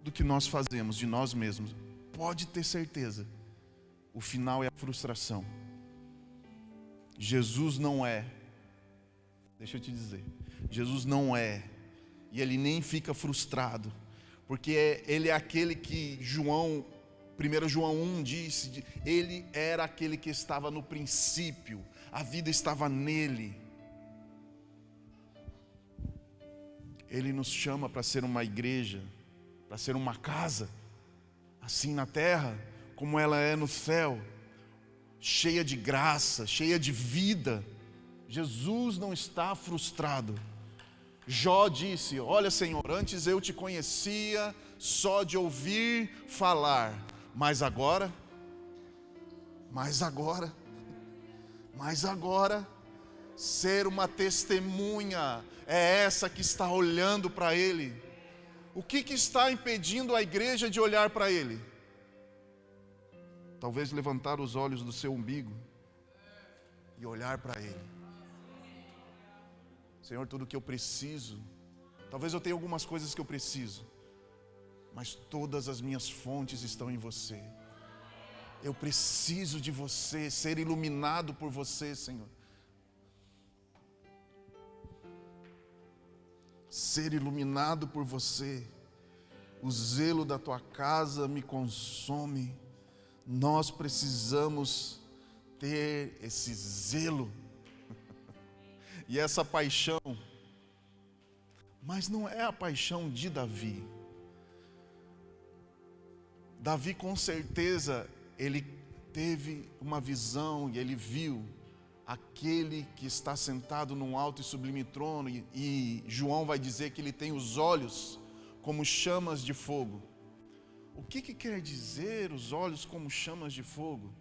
Do que nós fazemos de nós mesmos, pode ter certeza, o final é a frustração. Jesus não é. Deixa eu te dizer, Jesus não é, e Ele nem fica frustrado, porque Ele é aquele que 1 João 1 disse, Ele era aquele que estava no princípio, a vida estava nele. Ele nos chama para ser uma igreja, para ser uma casa, assim na terra, como ela é no céu, cheia de graça, cheia de vida. Jesus não está frustrado. Jó disse, olha Senhor, antes eu te conhecia só de ouvir falar, mas agora, ser uma testemunha é essa que está olhando para Ele. O que está impedindo a igreja de olhar para Ele? Talvez levantar os olhos do seu umbigo e olhar para Ele. Senhor, tudo que eu preciso, talvez eu tenha algumas coisas que eu preciso, mas todas as minhas fontes estão em você. Eu preciso de você, ser iluminado por você, Senhor. Ser iluminado por você. O zelo da tua casa me consome. Nós precisamos ter esse zelo e essa paixão, mas não é a paixão de Davi. Davi com certeza, ele teve uma visão e ele viu aquele que está sentado num alto e sublime trono, e João vai dizer que ele tem os olhos como chamas de fogo. O que quer dizer os olhos como chamas de fogo?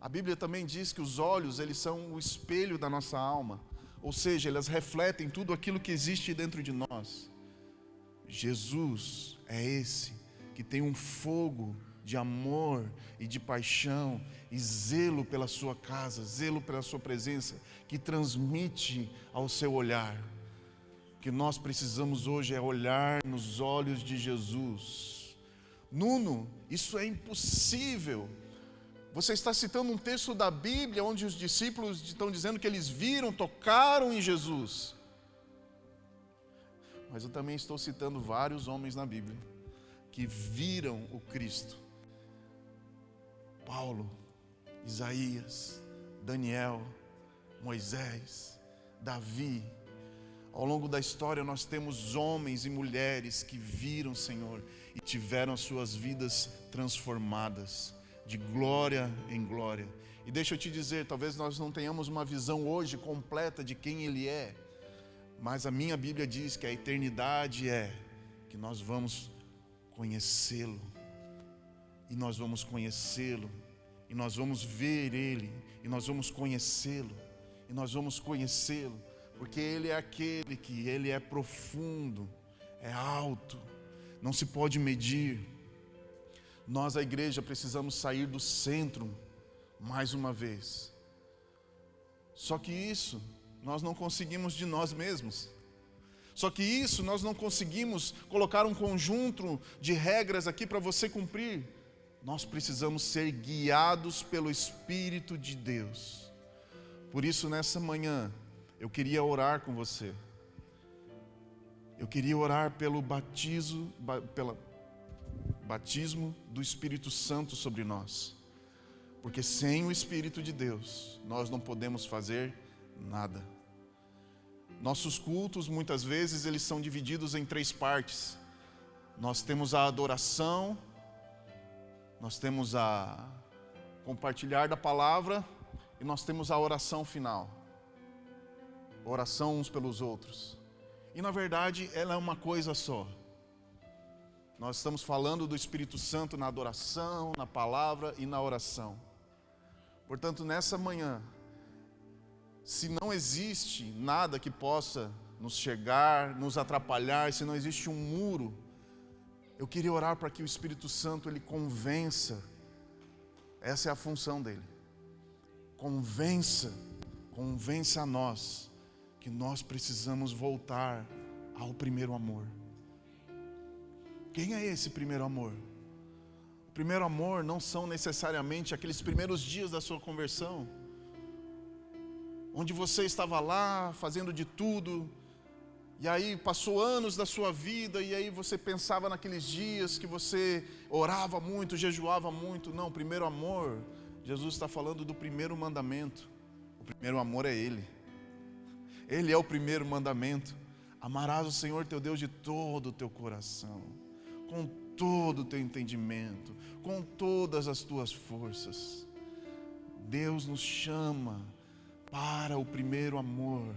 A Bíblia também diz que os olhos, eles são o espelho da nossa alma. Ou seja, elas refletem tudo aquilo que existe dentro de nós. Jesus é esse que tem um fogo de amor e de paixão e zelo pela sua casa, zelo pela sua presença, que transmite ao seu olhar. O que nós precisamos hoje é olhar nos olhos de Jesus, Nuno, isso é impossível. Você está citando um texto da Bíblia onde os discípulos estão dizendo que eles viram, tocaram em Jesus. Mas eu também estou citando vários homens na Bíblia que viram o Cristo. Paulo, Isaías, Daniel, Moisés, Davi. Ao longo da história nós temos homens e mulheres que viram o Senhor e tiveram as suas vidas transformadas, de glória em glória. E deixa eu te dizer, talvez nós não tenhamos uma visão hoje completa de quem Ele é, mas a minha Bíblia diz que a eternidade é que nós vamos conhecê-lo, e nós vamos conhecê-lo, e nós vamos ver Ele, e nós vamos conhecê-lo, e nós vamos conhecê-lo, porque Ele é aquele que Ele é profundo, é alto, não se pode medir. Nós, a igreja, precisamos sair do centro mais uma vez. Só que isso nós não conseguimos de nós mesmos. Só que isso nós não conseguimos colocar um conjunto de regras aqui para você cumprir. Nós precisamos ser guiados pelo Espírito de Deus. Por isso, nessa manhã, eu queria orar com você. Eu queria orar pelo batismo do Espírito Santo sobre nós. Porque sem o Espírito de Deus, nós não podemos fazer nada. Nossos cultos, muitas vezes, eles são divididos em 3 partes. Nós temos a adoração, nós temos a compartilhar da palavra e nós temos a oração final. Oração uns pelos outros. E na verdade, ela é uma coisa só. Nós estamos falando do Espírito Santo na adoração, na palavra e na oração. Portanto, nessa manhã, se não existe nada que possa nos chegar, nos atrapalhar, se não existe um muro, eu queria orar para que o Espírito Santo ele convença. Essa é a função dele. Convença a nós que nós precisamos voltar ao primeiro amor. Quem é esse primeiro amor? O primeiro amor não são necessariamente aqueles primeiros dias da sua conversão, onde você estava lá fazendo de tudo, e aí passou anos da sua vida, e aí você pensava naqueles dias que você orava muito, jejuava muito. Não, o primeiro amor, Jesus está falando do primeiro mandamento. O primeiro amor é Ele. Ele é o primeiro mandamento. Amarás o Senhor teu Deus de todo o teu coração, com todo o teu entendimento, com todas as tuas forças. Deus nos chama para o primeiro amor.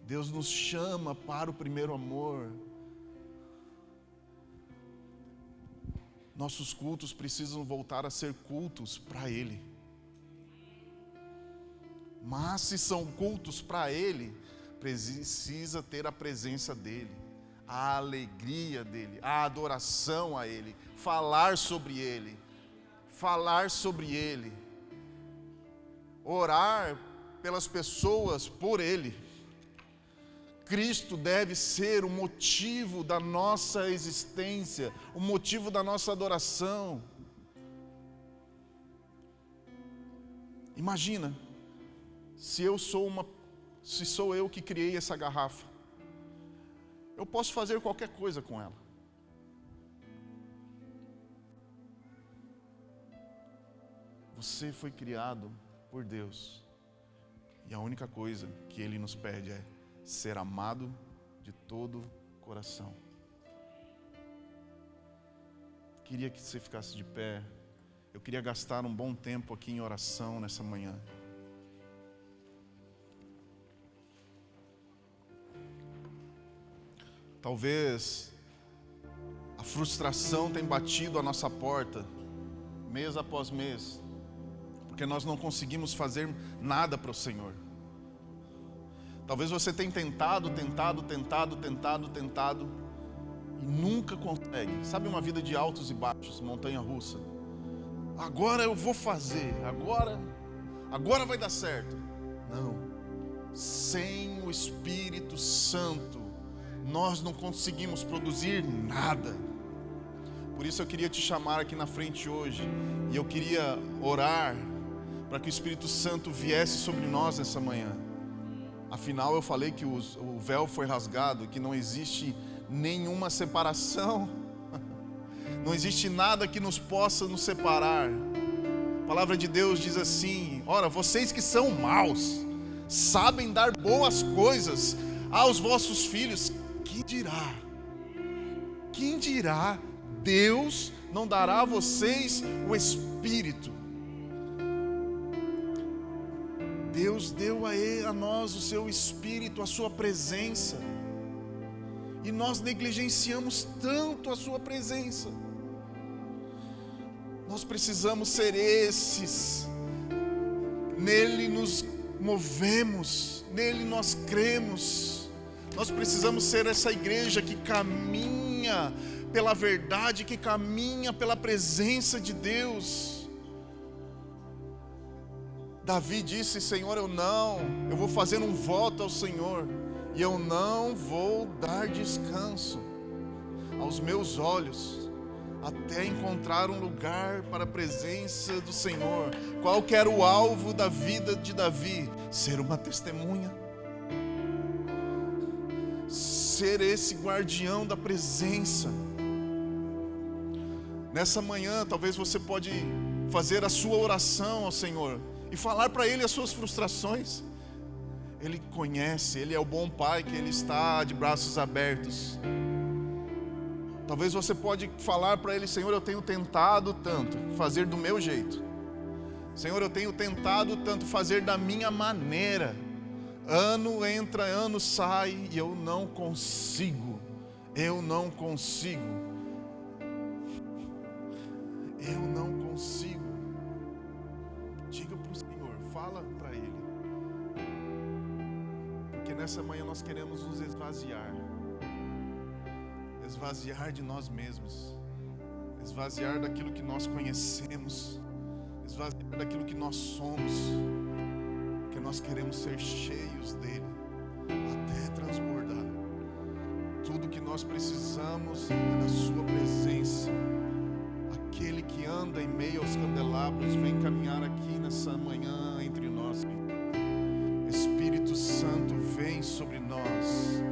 Deus nos chama para o primeiro amor. Nossos cultos precisam voltar a ser cultos para Ele. Mas se são cultos para Ele, precisa ter a presença dEle, a alegria dEle, a adoração a Ele, falar sobre Ele, orar pelas pessoas por Ele. Cristo deve ser o motivo da nossa existência, o motivo da nossa adoração. Imagina, se sou eu que criei essa garrafa, eu posso fazer qualquer coisa com ela. Você foi criado por Deus, e a única coisa que Ele nos pede é ser amado de todo o coração. Queria que você ficasse de pé. Eu queria gastar um bom tempo aqui em oração nessa manhã. Talvez a frustração tenha batido a nossa porta, mês após mês, porque nós não conseguimos fazer nada para o Senhor. Talvez você tenha tentado e nunca consegue. Sabe, uma vida de altos e baixos, montanha russa. Agora eu vou fazer, agora vai dar certo. Não. Sem o Espírito Santo, nós não conseguimos produzir nada. Por isso eu queria te chamar aqui na frente hoje, e eu queria orar para que o Espírito Santo viesse sobre nós nessa manhã. Afinal, eu falei que o véu foi rasgado, que não existe nenhuma separação, não existe nada que nos possa nos separar. A palavra de Deus diz assim: ora, vocês que são maus, sabem dar boas coisas aos vossos filhos, quem dirá, Deus não dará a vocês o Espírito? Deus deu a nós o seu Espírito, a sua presença, e nós negligenciamos tanto a sua presença. Nós precisamos ser esses, nele nos movemos, nele nós cremos. Nós precisamos ser essa igreja que caminha pela verdade, que caminha pela presença de Deus. Davi disse: Senhor, eu vou fazer um voto ao Senhor, e eu não vou dar descanso aos meus olhos, até encontrar um lugar para a presença do Senhor. Qual que era o alvo da vida de Davi? Ser uma testemunha, ser esse guardião da presença. Nessa manhã, talvez você pode fazer a sua oração ao Senhor e falar para Ele as suas frustrações. Ele conhece, Ele é o bom Pai, que Ele está de braços abertos. Talvez você pode falar para Ele: Senhor, eu tenho tentado tanto fazer do meu jeito. Senhor, eu tenho tentado tanto fazer da minha maneira. Ano entra, ano sai, e eu não consigo. Eu não consigo. Diga para o Senhor, fala para Ele. Porque nessa manhã nós queremos nos esvaziar. Esvaziar de nós mesmos. Esvaziar daquilo que nós conhecemos. Esvaziar daquilo que nós somos. Porque nós queremos ser cheios dEle, até transbordar. Tudo que nós precisamos é da sua presença. Aquele que anda em meio aos candelabros vem caminhar aqui nessa manhã entre nós. Espírito Santo, vem sobre nós.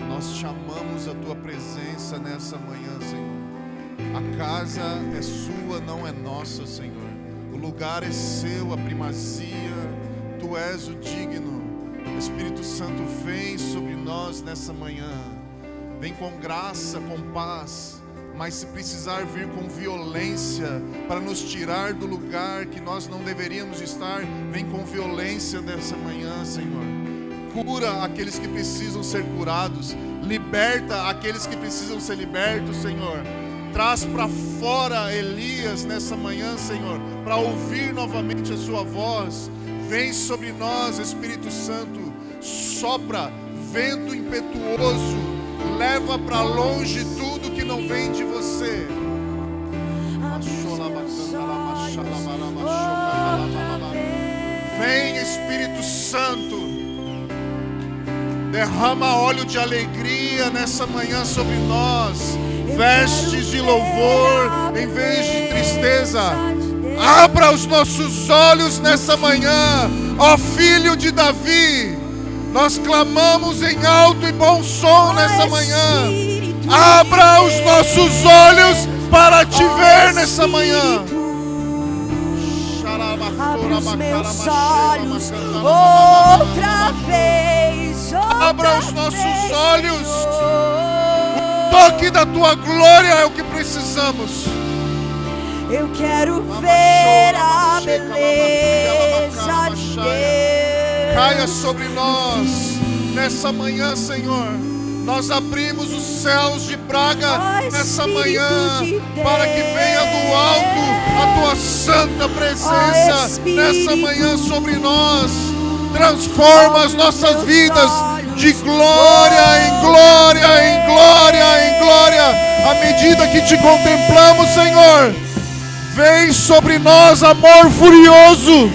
Nós chamamos a Tua presença nessa manhã, Senhor. A casa é sua, não é nossa, Senhor. O lugar é seu, a primazia. Tu és o digno. Espírito Santo, vem sobre nós nessa manhã. Vem com graça, com paz. Mas se precisar vir com violência para nos tirar do lugar que nós não deveríamos estar, vem com violência dessa manhã, Senhor. Cura aqueles que precisam ser curados, liberta aqueles que precisam ser libertos, Senhor. Traz para fora Elias nessa manhã, Senhor, para ouvir novamente a sua voz. Vem sobre nós, Espírito Santo, sopra vento impetuoso, leva para longe tudo que não vem de você. Vem, Espírito Santo, derrama óleo de alegria nessa manhã sobre nós, vestes de louvor em vez de tristeza. Abra os nossos olhos nessa manhã, ó Filho de Davi. Nós clamamos em alto e bom som nessa manhã. Abra os nossos olhos para te ver nessa manhã. Abra os meus olhos outra vez. Abra os nossos olhos. O toque da tua glória é o que precisamos. Eu quero ver a beleza de Deus. Caia sobre nós nessa manhã, Senhor. Nós abrimos os céus de Braga nessa manhã, para que venha do alto a tua santa presença nessa manhã sobre nós. Transforma as nossas vidas de glória em glória, em glória, em glória, à medida que te contemplamos, Senhor. Vem sobre nós, amor furioso.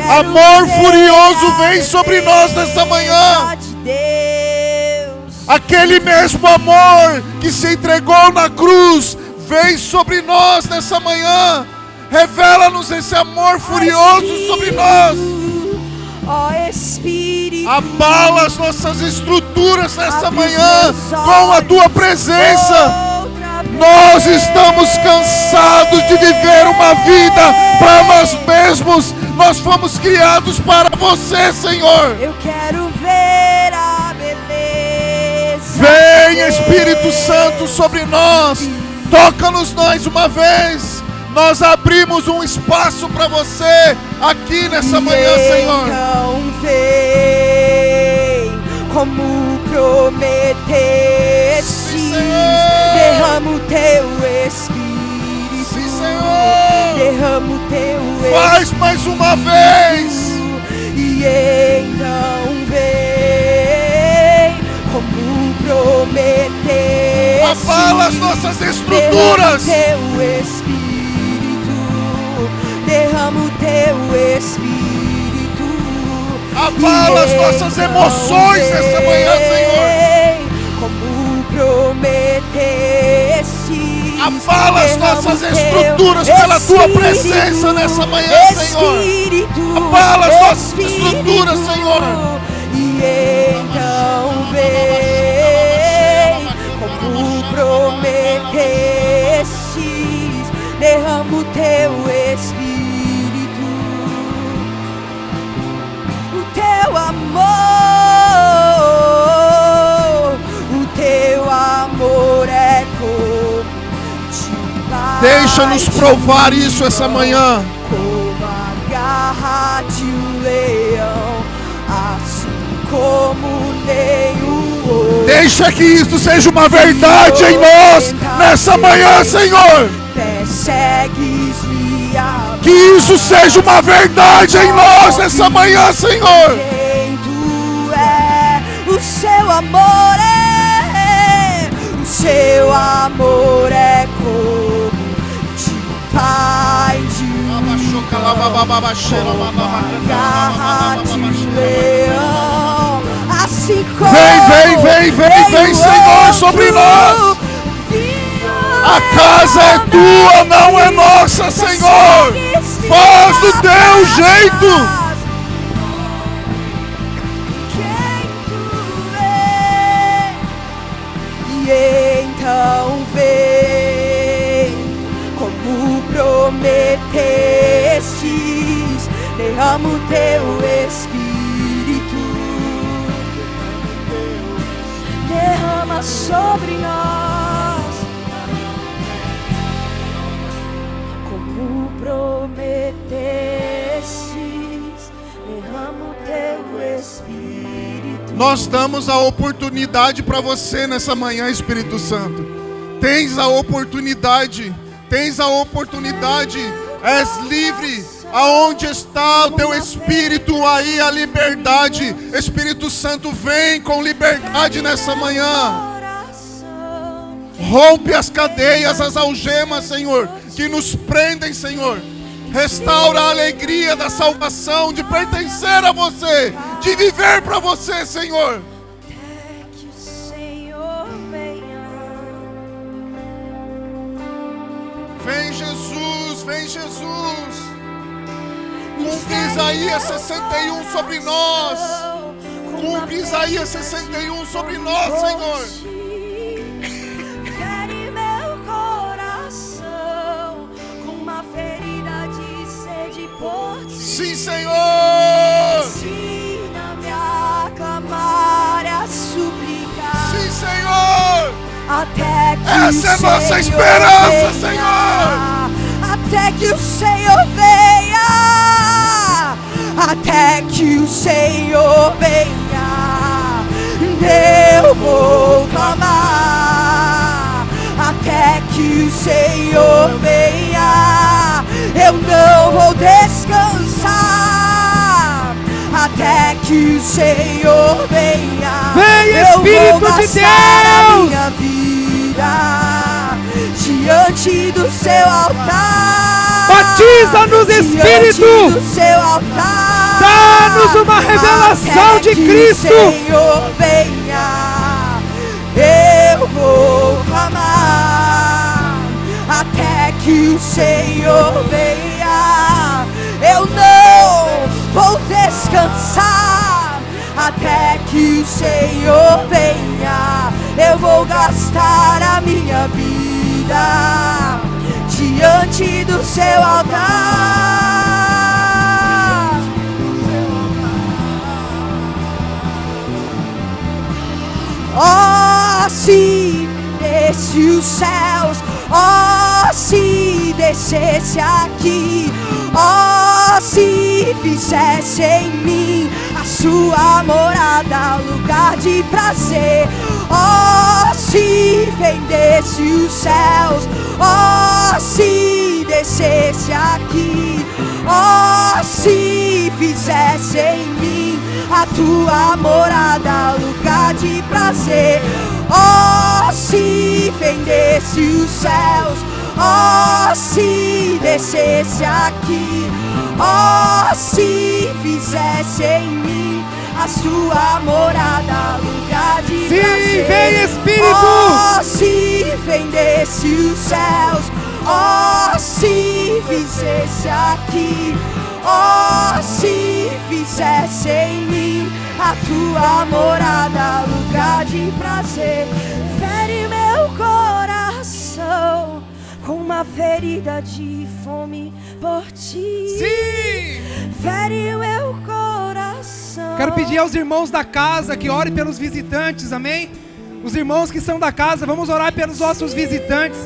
Amor furioso, vem sobre nós nessa manhã. Aquele mesmo amor que se entregou na cruz, Vem sobre nós nessa manhã. Revela-nos esse amor furioso sobre nós. Ó Espírito, abala as nossas estruturas nessa manhã com a tua presença. Nós estamos cansados de viver uma vida para nós mesmos. Nós fomos criados para você, Senhor. Eu quero ver a beleza. Vem, Espírito Santo, sobre nós. Toca-nos mais uma vez. Nós abrimos um espaço para você aqui nessa manhã, Senhor. Então vem, como prometeste. Sim, Senhor. Derrama o teu Espírito. Sim, Senhor. Derrama o teu Espírito. Faz mais uma vez. E então vem, como prometeste. Abala as nossas estruturas. Derrama o teu Espírito. Derrama o teu Espírito. Abala as nossas emoções nessa manhã, Senhor. Como prometeste. Abala as nossas estruturas pela tua presença nessa manhã, Senhor. Abala as nossas estruturas, Senhor. E então vem, como prometestes, derrama o teu Espírito, o teu amor é como de paz. Deixa-nos provar isso essa manhã. Como a garra de um leão, assim como nenhum outro. Deixa que isso seja uma verdade em nós nessa manhã, Senhor. Persegues-me a Que isso seja uma verdade em nós nessa manhã, Senhor. quem tu é, o seu amor é, o seu amor é como de pai de garra de leão, assim como Vem, Senhor, sobre nós. A casa é tua, não é nossa, Senhor. Faz do teu jeito. Quem tu é. E então vem, como prometestes, derrama o teu Espírito, derrama sobre nós, como prometestes, derrama o teu Espírito. Nós damos a oportunidade para você nessa manhã, Espírito Santo. Tens a oportunidade. És livre. Aonde está o teu Espírito, aí a liberdade. Espírito Santo, vem com liberdade nessa manhã. Rompe as cadeias, as algemas, Senhor, que nos prendem, Senhor. Restaura a alegria da salvação, de pertencer a você, de viver para você, Senhor. Até que o Senhor venha. Vem Jesus, vem Jesus. Cumpre Isaías 61 sobre nós. Cumpre Isaías 61 sobre nós, Senhor. Fere meu coração com uma ferida de sede por ti. Sim, Senhor. Ensina-me a clamar e a suplicar. Sim, Senhor. Até que Essa é a nossa esperança, Senhor. Até que o Senhor venha. Até que o Senhor venha, eu vou clamar. Até que o Senhor venha, eu não vou descansar. Até que o Senhor venha, Vem, eu Espírito vou de passar a Deus! minha vida diante do seu altar. Batiza-nos, Espírito! Diante do seu altar. Dá-nos uma revelação de Cristo! Que o Senhor venha, eu vou clamar. o Senhor venha. Eu não vou descansar até que o Senhor venha. Eu vou gastar a minha vida diante do seu altar. Oh, se desce os céus, oh, se descesse aqui, oh, se fizesse em mim a sua morada, lugar de prazer. Oh, se fendesse os céus, oh, se descesse aqui, oh, se fizesse em mim a tua morada, lugar de prazer. Oh, se fendesse os céus, oh, se descesse aqui, oh, se fizesse em mim a sua morada, lugar de prazer. Vem Espírito! Oh, se fendesse os céus, oh, se fizesse aqui, oh, se fizesse em mim a tua morada, lugar de prazer. Fere meu coração com uma ferida de fome por ti. Sim! Fere meu coração. Quero pedir aos irmãos da casa que orem pelos visitantes, amém? Os irmãos que são da casa, vamos orar pelos nossos visitantes.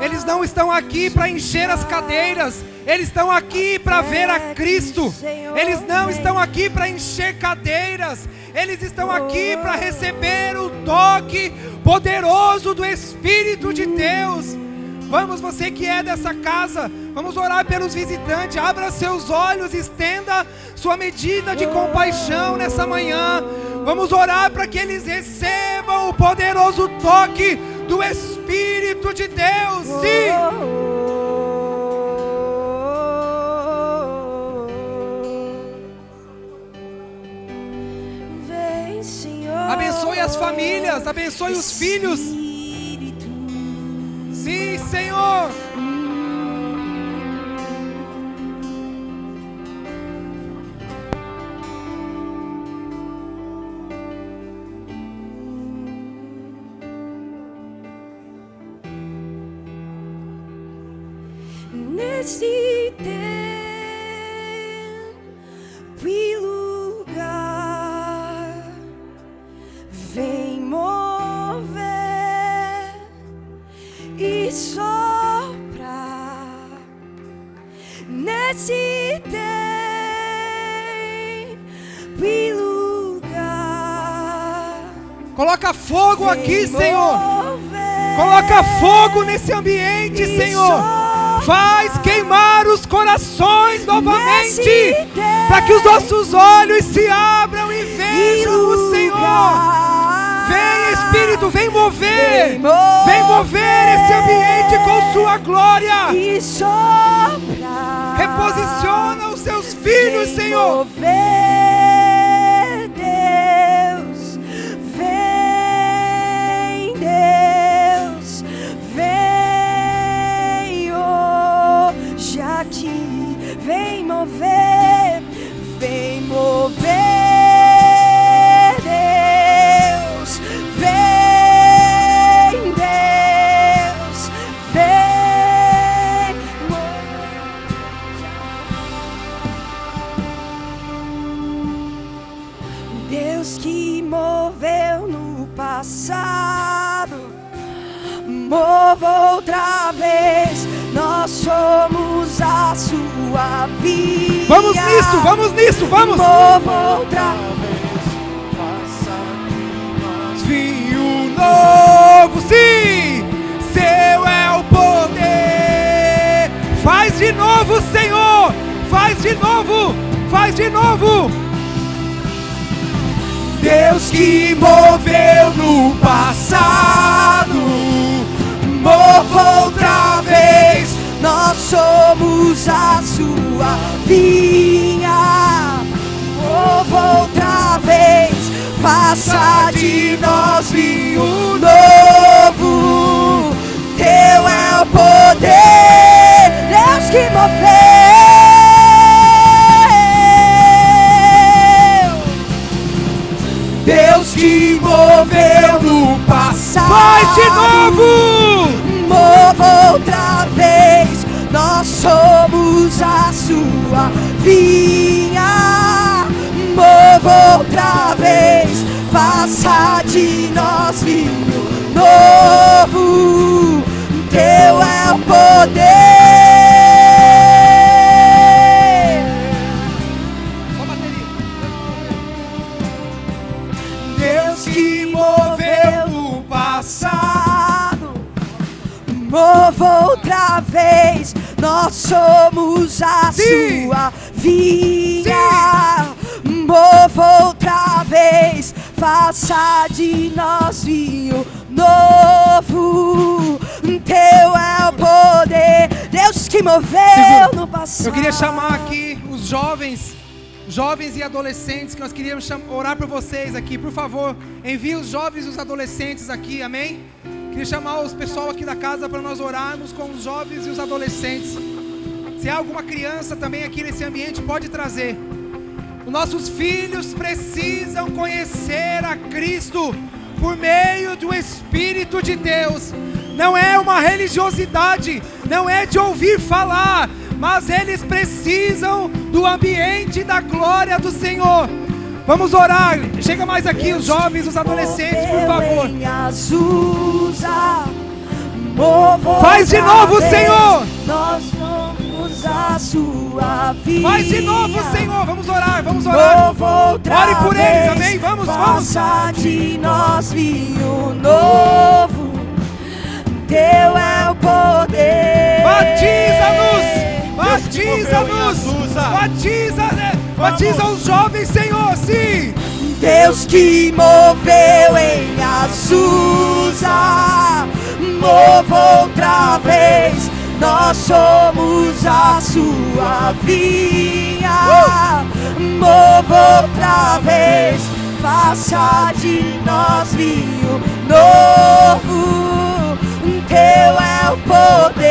Eles não estão aqui para encher as cadeiras, eles estão aqui para ver a Cristo. Eles não estão aqui para encher cadeiras, eles estão aqui para receber o toque poderoso do Espírito de Deus. Vamos, você que é dessa casa, vamos orar pelos visitantes. Abra seus olhos, estenda sua medida de compaixão nessa manhã. Vamos orar para que eles recebam o poderoso toque do Espírito de Deus. Sim. Vem, Senhor. Abençoe as famílias, abençoe os filhos. Sim, Senhor. Nesse tempo e lugar, vem mover e soprar. Nesse tempo e lugar, Coloca fogo aqui, vem Senhor. mover Coloca fogo nesse ambiente, e Senhor. soprar. Faz queimar os corações novamente, Nesse para que os nossos olhos se abram e vejam o Senhor. lugar, Vem, Espírito, vem mover. vem mover Vem mover esse ambiente com sua glória. e soprar. Reposiciona os seus filhos, Vem Senhor. mover, Deus, vem, Deus, vem hoje aqui, vem mover, vem mover, Deus, vem, Deus, vem mover. Deus que moveu no passado, mova outra vez. Nós somos a sua via. Vamos nisso, vamos nisso, vamos. Mova outra vez. Vinho novo, sim. Seu é o poder. Faz de novo, Senhor. Faz de novo, faz de novo. Deus que moveu no passado, Mova outra vez. Nós somos a sua vinha. Mova outra vez. Faça de nós vinho novo. Teu é o poder. Faz de novo! Mova outra vez, nós somos a sua vinha. Mova outra vez, faça de nós vinho novo. Teu é o poder. Só bateria. Deus que moveu no passado, mova outra vez, nós somos a Sim. sua vinha. Mova outra vez, faça de nós vinho novo. Teu é o poder, Deus que moveu Segura. no passado. Eu queria chamar aqui os jovens e adolescentes, que nós queríamos orar por vocês aqui. Por favor, envie os jovens e os adolescentes aqui, amém? Queria chamar os pessoal aqui da casa para nós orarmos com os jovens e os adolescentes. Se há alguma criança também aqui nesse ambiente, pode trazer. Os nossos filhos precisam conhecer a Cristo por meio do Espírito de Deus. Não é uma religiosidade, não é de ouvir falar, mas eles precisam do ambiente da glória do Senhor. Vamos orar. Chega mais aqui os jovens, os adolescentes, por favor. Faz de novo, Senhor. Nós somos a sua vida. Faz de novo, Senhor. Vamos orar, vamos orar. Ore por eles, amém? Vamos, vamos. Faça de nós vinho novo. Teu é o poder. Batiza os jovens, Senhor, sim. Deus que moveu em Azusa, mova outra vez, nós somos a sua vinha. Mova outra vez, faça de nós vinho novo. Teu é o poder.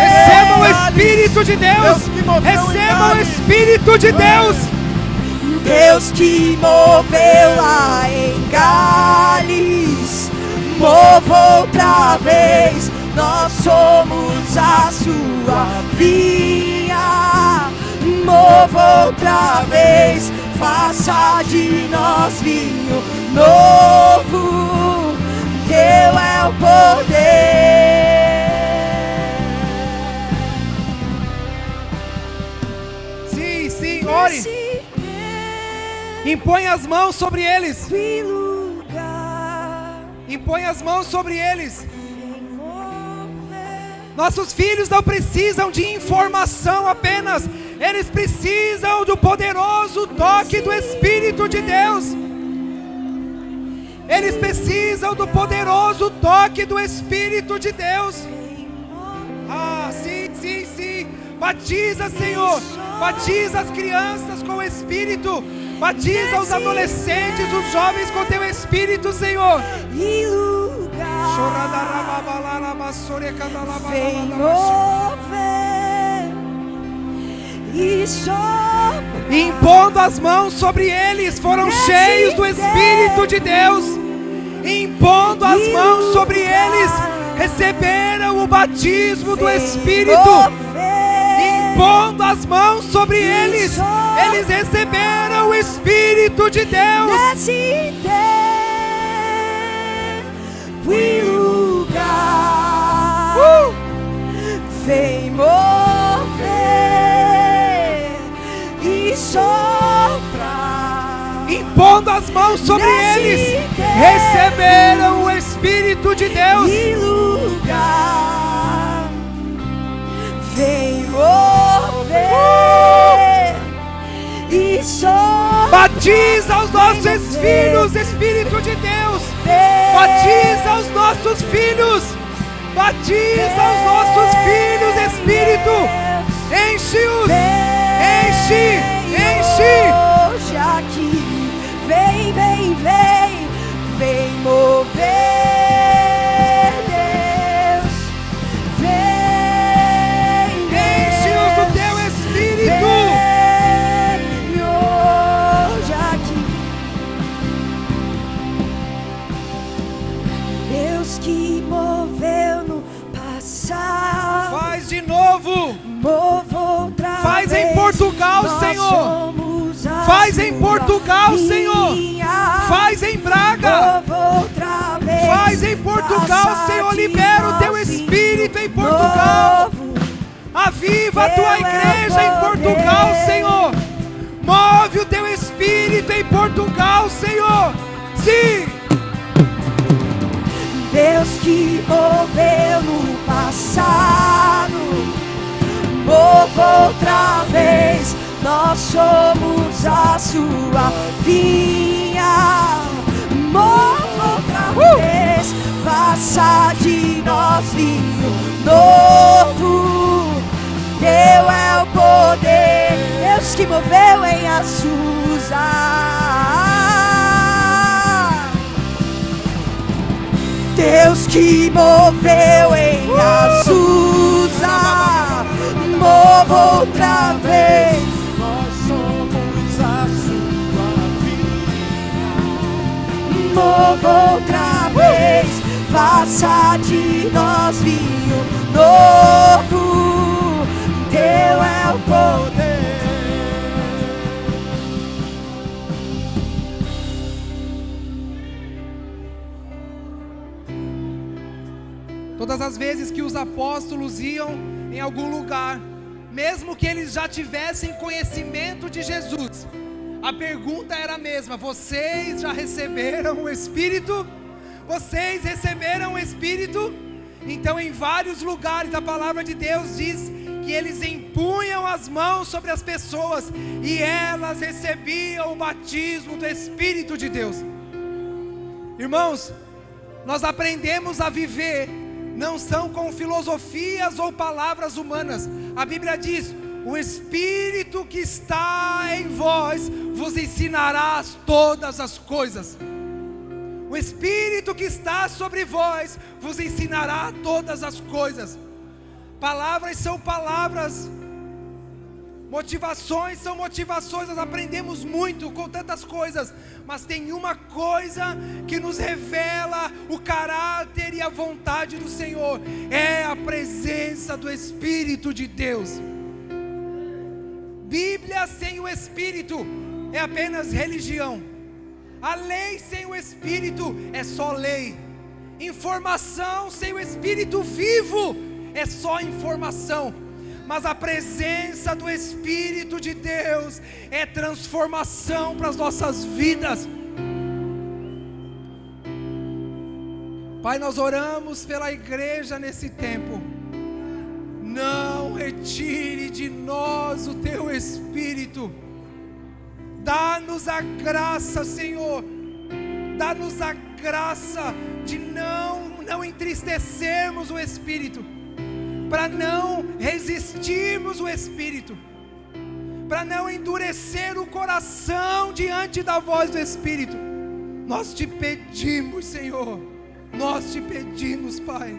Receba o Espírito de Deus. Receba o Espírito de Deus. Deus que moveu lá em Gales, mova outra vez, nós somos a sua vinha. Mova outra vez, faça de nós vinho novo. Teu é o poder. Sim, sim, ore. Impõe as mãos sobre eles. Impõe as mãos sobre eles. Nossos filhos não precisam de informação apenas. Eles precisam do poderoso toque do Espírito de Deus. Eles precisam do poderoso toque do Espírito de Deus. Ah, sim, sim, sim. Batiza, Senhor. Batiza as crianças com o Espírito. Batiza os adolescentes, os jovens com teu Espírito, Senhor. E lugar vem mover e sopra. Impondo as mãos sobre eles, foram cheios do Espírito de Deus. Impondo as mãos sobre eles, receberam o batismo do Espírito. Impondo as mãos sobre eles, eles receberam o Espírito de Deus. Nesse tempo e lugar vem mover e soprar. Impondo as mãos sobre eles, receberam o Espírito de Deus. E lugar vem mover e soprar. Batiza os nossos filhos, Espírito de Deus. Batiza os nossos filhos. Batiza os nossos filhos, Espírito. Enche-os. Enche, enche. Hoje aqui, vem, vem, vem, vem mover, Deus. Vem, Enche-os do teu Espírito. vem hoje aqui. Deus que moveu no passado, Faz de novo. mova outra Faz vez. em Portugal, Nós Senhor. somos a Faz em sua Portugal, Senhor. vinha. Faz em Braga. Mova outra vez. Faz em Portugal, Faça Senhor. de Libera o teu nós Espírito em vinho Portugal. novo. Aviva a tua Teu é igreja em o Portugal, poder. Senhor. Move o teu Espírito em Portugal, Senhor. Sim. Deus que moveu no passado, mova outra vez. Nós somos a sua vinha. Mova outra vez. Faça de nós vinho novo. Teu é o poder. Deus que moveu em Azusa. Deus que moveu em Azusa, mova outra vez. Nós somos a sua vida. Mova outra vez. Faça de nós vinho novo. Teu é o poder. Todas as vezes que os apóstolos iam em algum lugar, mesmo que eles já tivessem conhecimento de Jesus, a pergunta era a mesma: vocês já receberam o Espírito? Vocês receberam o Espírito? Então, em vários lugares a palavra de Deus diz que eles impunham as mãos sobre as pessoas e elas recebiam o batismo do Espírito de Deus. Irmãos, nós aprendemos a viver não são com filosofias ou palavras humanas. A Bíblia diz: o Espírito que está em vós vos ensinará todas as coisas. O Espírito que está sobre vós vos ensinará todas as coisas. Palavras são palavras, motivações são motivações. Nós aprendemos muito com tantas coisas, mas tem uma coisa que nos revela o caráter e a vontade do Senhor: é a presença do Espírito de Deus. Bíblia sem o Espírito é apenas religião. A lei sem o Espírito é só lei. Informação sem o Espírito vivo é só informação. Mas a presença do Espírito de Deus é transformação para as nossas vidas. Pai, nós oramos pela igreja nesse tempo. Não retire de nós o teu Espírito. Dá-nos a graça, Senhor. Dá-nos a graça de não entristecermos o Espírito, para não resistirmos o Espírito, para não endurecer o coração diante da voz do Espírito. Nós te pedimos, Senhor, nós te pedimos, Pai.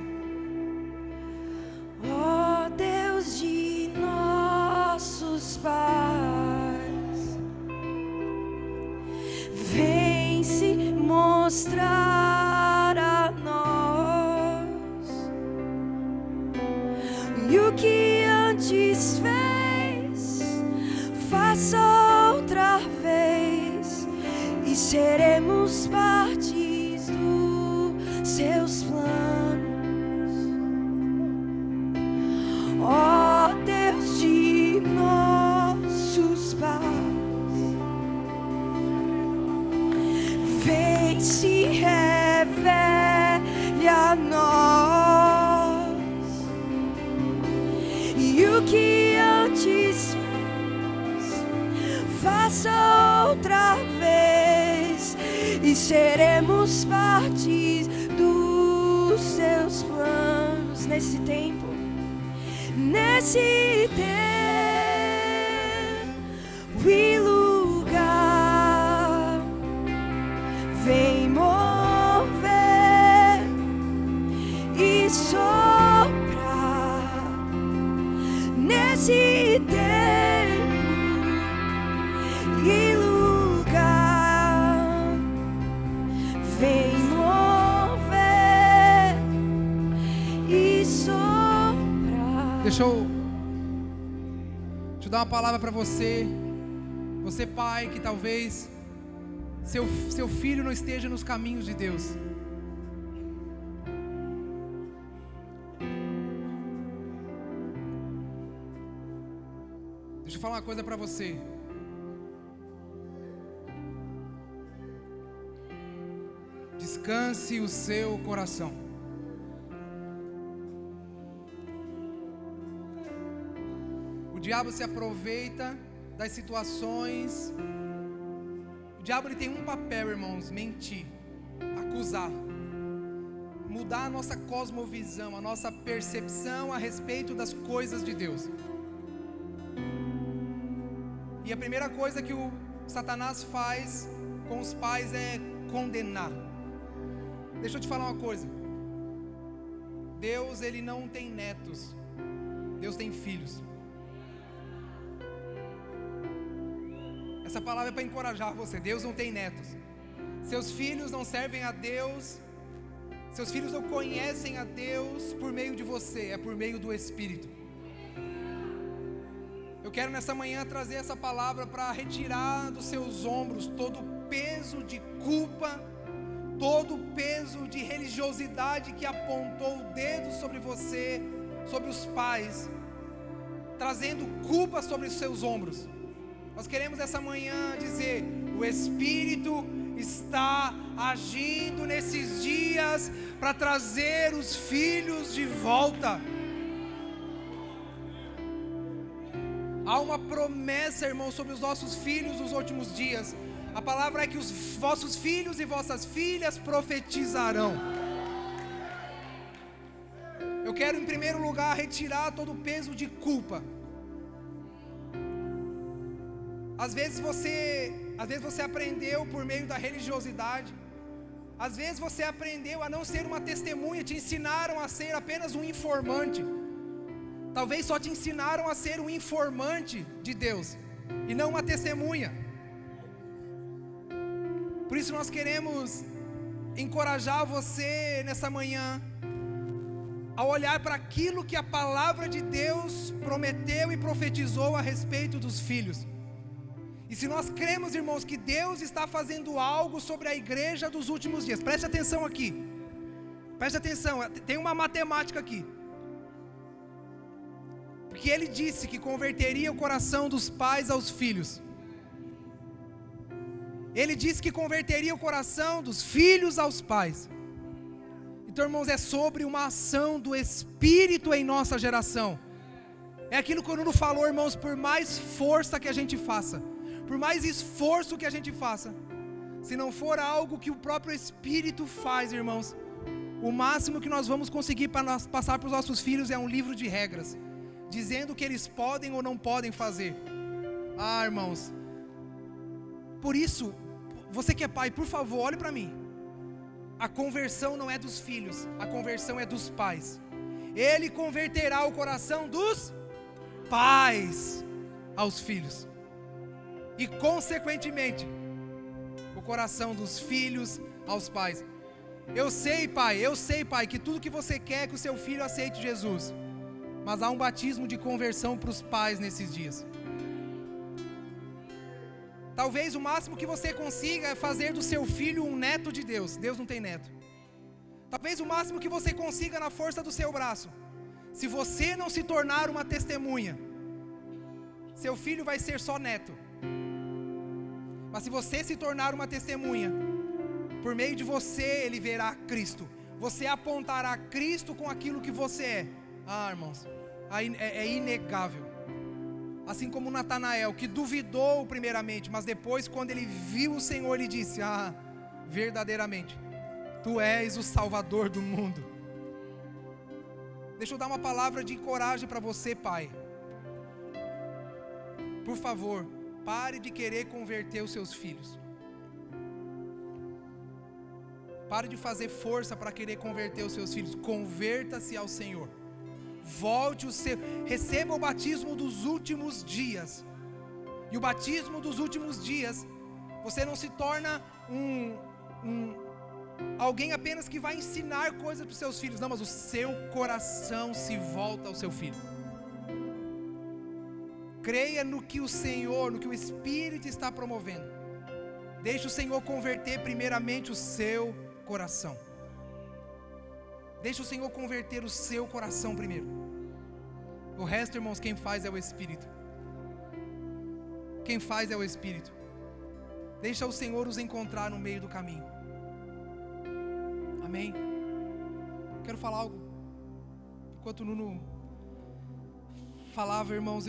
Ó Deus de nossos pais, vem se mostrar a nós. E o que antes fez, faça outra vez, e seremos partes dos seus planos. Ó Deus de nossos pais, vem se revele a nós. E o que antes fez, faça outra vez, e seremos partes dos seus planos. Nesse tempo, nesse tempo e lugar, vem mover e soprar. Nesse tempo e lugar, vem mover Deixa eu dar uma palavra para você. Você, pai, que talvez seu filho não esteja nos caminhos de Deus. Deixa eu falar uma coisa para você. Descanse o seu coração. O diabo se aproveita das situações. O diabo ele tem um papel, irmãos: mentir, acusar, mudar a nossa cosmovisão, a nossa percepção a respeito das coisas de Deus. E a primeira coisa que o Satanás faz com os pais é condenar. Deixa eu te falar uma coisa. Deus, ele não tem netos. Deus tem filhos. Essa palavra é para encorajar você. Deus não tem netos. Seus filhos não servem a Deus. Seus filhos não conhecem a Deus por meio de você, é por meio do Espírito. Eu quero nessa manhã trazer essa palavra para retirar dos seus ombros todo o peso de culpa, todo o peso de religiosidade que apontou o dedo sobre você, sobre os pais, trazendo culpa sobre os seus ombros. Nós queremos essa manhã dizer: o Espírito está agindo nesses dias para trazer os filhos de volta. Há uma promessa, irmão, sobre os nossos filhos nos últimos dias. A palavra é que os vossos filhos e vossas filhas profetizarão. Eu quero, em primeiro lugar, retirar todo o peso de culpa. Às vezes você aprendeu por meio da religiosidade. Às vezes você aprendeu a não ser uma testemunha. Te ensinaram a ser apenas um informante. Talvez só te ensinaram a ser um informante de Deus e não uma testemunha. Por isso nós queremos encorajar você nessa manhã a olhar para aquilo que a palavra de Deus prometeu e profetizou a respeito dos filhos. E se nós cremos, irmãos, que Deus está fazendo algo sobre a igreja dos últimos dias, preste atenção aqui, preste atenção, tem uma matemática aqui. Porque Ele disse que converteria o coração dos pais aos filhos. Ele disse que converteria o coração dos filhos aos pais. Então, irmãos, é sobre uma ação do Espírito em nossa geração. É aquilo que o Nuno falou, irmãos, por mais força que a gente faça, por mais esforço que a gente faça, se não for algo que o próprio Espírito faz, irmãos, o máximo que nós vamos conseguir para passar para os nossos filhos é um livro de regras, dizendo o que eles podem ou não podem fazer. Ah, irmãos, por isso, você que é pai, por favor, olhe para mim. A conversão não é dos filhos, a conversão é dos pais. Ele converterá o coração dos pais aos filhos, e consequentemente o coração dos filhos aos pais. Eu sei, pai, que tudo que você quer é que o seu filho aceite Jesus. Mas há um batismo de conversão para os pais nesses dias. Talvez o máximo que você consiga é fazer do seu filho um neto de Deus. Deus não tem neto. Talvez o máximo que você consiga na força do seu braço. Se você não se tornar uma testemunha, seu filho vai ser só neto. Mas se você se tornar uma testemunha, por meio de você ele verá Cristo. Você apontará Cristo com aquilo que você é. Ah, irmãos, é inegável. Assim como Natanael, que duvidou primeiramente, mas depois, quando ele viu o Senhor, ele disse: ah, verdadeiramente, Tu és o Salvador do mundo. Deixa eu dar uma palavra de coragem para você, pai. Por favor, pare de querer converter os seus filhos. Pare de fazer força para querer converter os seus filhos. Converta-se ao Senhor. Receba o batismo dos últimos dias. E o batismo dos últimos dias, você não se torna alguém apenas que vai ensinar coisas para os seus filhos. Não, mas o seu coração se volta ao seu filho. Creia no que o Senhor, no que o Espírito está promovendo. Deixe o Senhor converter primeiramente o seu coração. Deixe o Senhor converter o seu coração primeiro. O resto, irmãos, quem faz é o Espírito. Quem faz é o Espírito. Deixa o Senhor os encontrar no meio do caminho. Amém? Quero falar algo. Enquanto o Nuno falava, irmãos,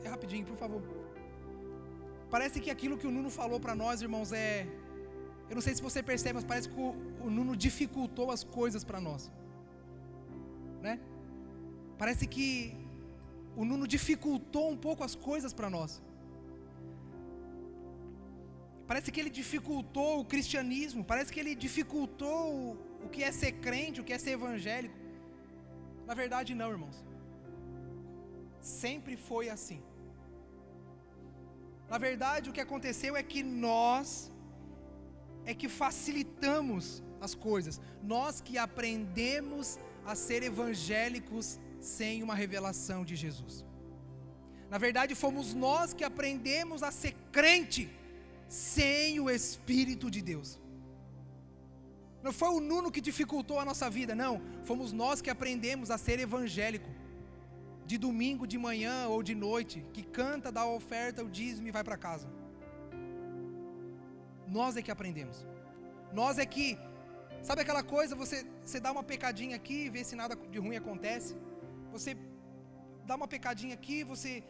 é rapidinho, por favor. Parece que aquilo que o Nuno falou para nós, irmãos, eu não sei se você percebe, mas parece que o Nuno dificultou as coisas para nós, né? Parece que o Nuno dificultou um pouco as coisas para nós. Parece que ele dificultou o cristianismo. Parece que ele dificultou o que é ser crente, o que é ser evangélico. Na verdade não, irmãos. Sempre foi assim. Na verdade o que aconteceu é que nós facilitamos as coisas. Nós que aprendemos a ser evangélicos sem uma revelação de Jesus. Na verdade fomos nós que aprendemos a ser crente sem o Espírito de Deus. Não foi o Nuno que dificultou a nossa vida, não. Fomos nós que aprendemos a ser evangélico. De domingo de manhã ou de noite, que canta, dá a oferta, o dízimo e vai para casa. Nós é que aprendemos. Nós é que, sabe aquela coisa, você dá uma pecadinha aqui, vê se nada de ruim acontece. Você dá uma pecadinha aqui, você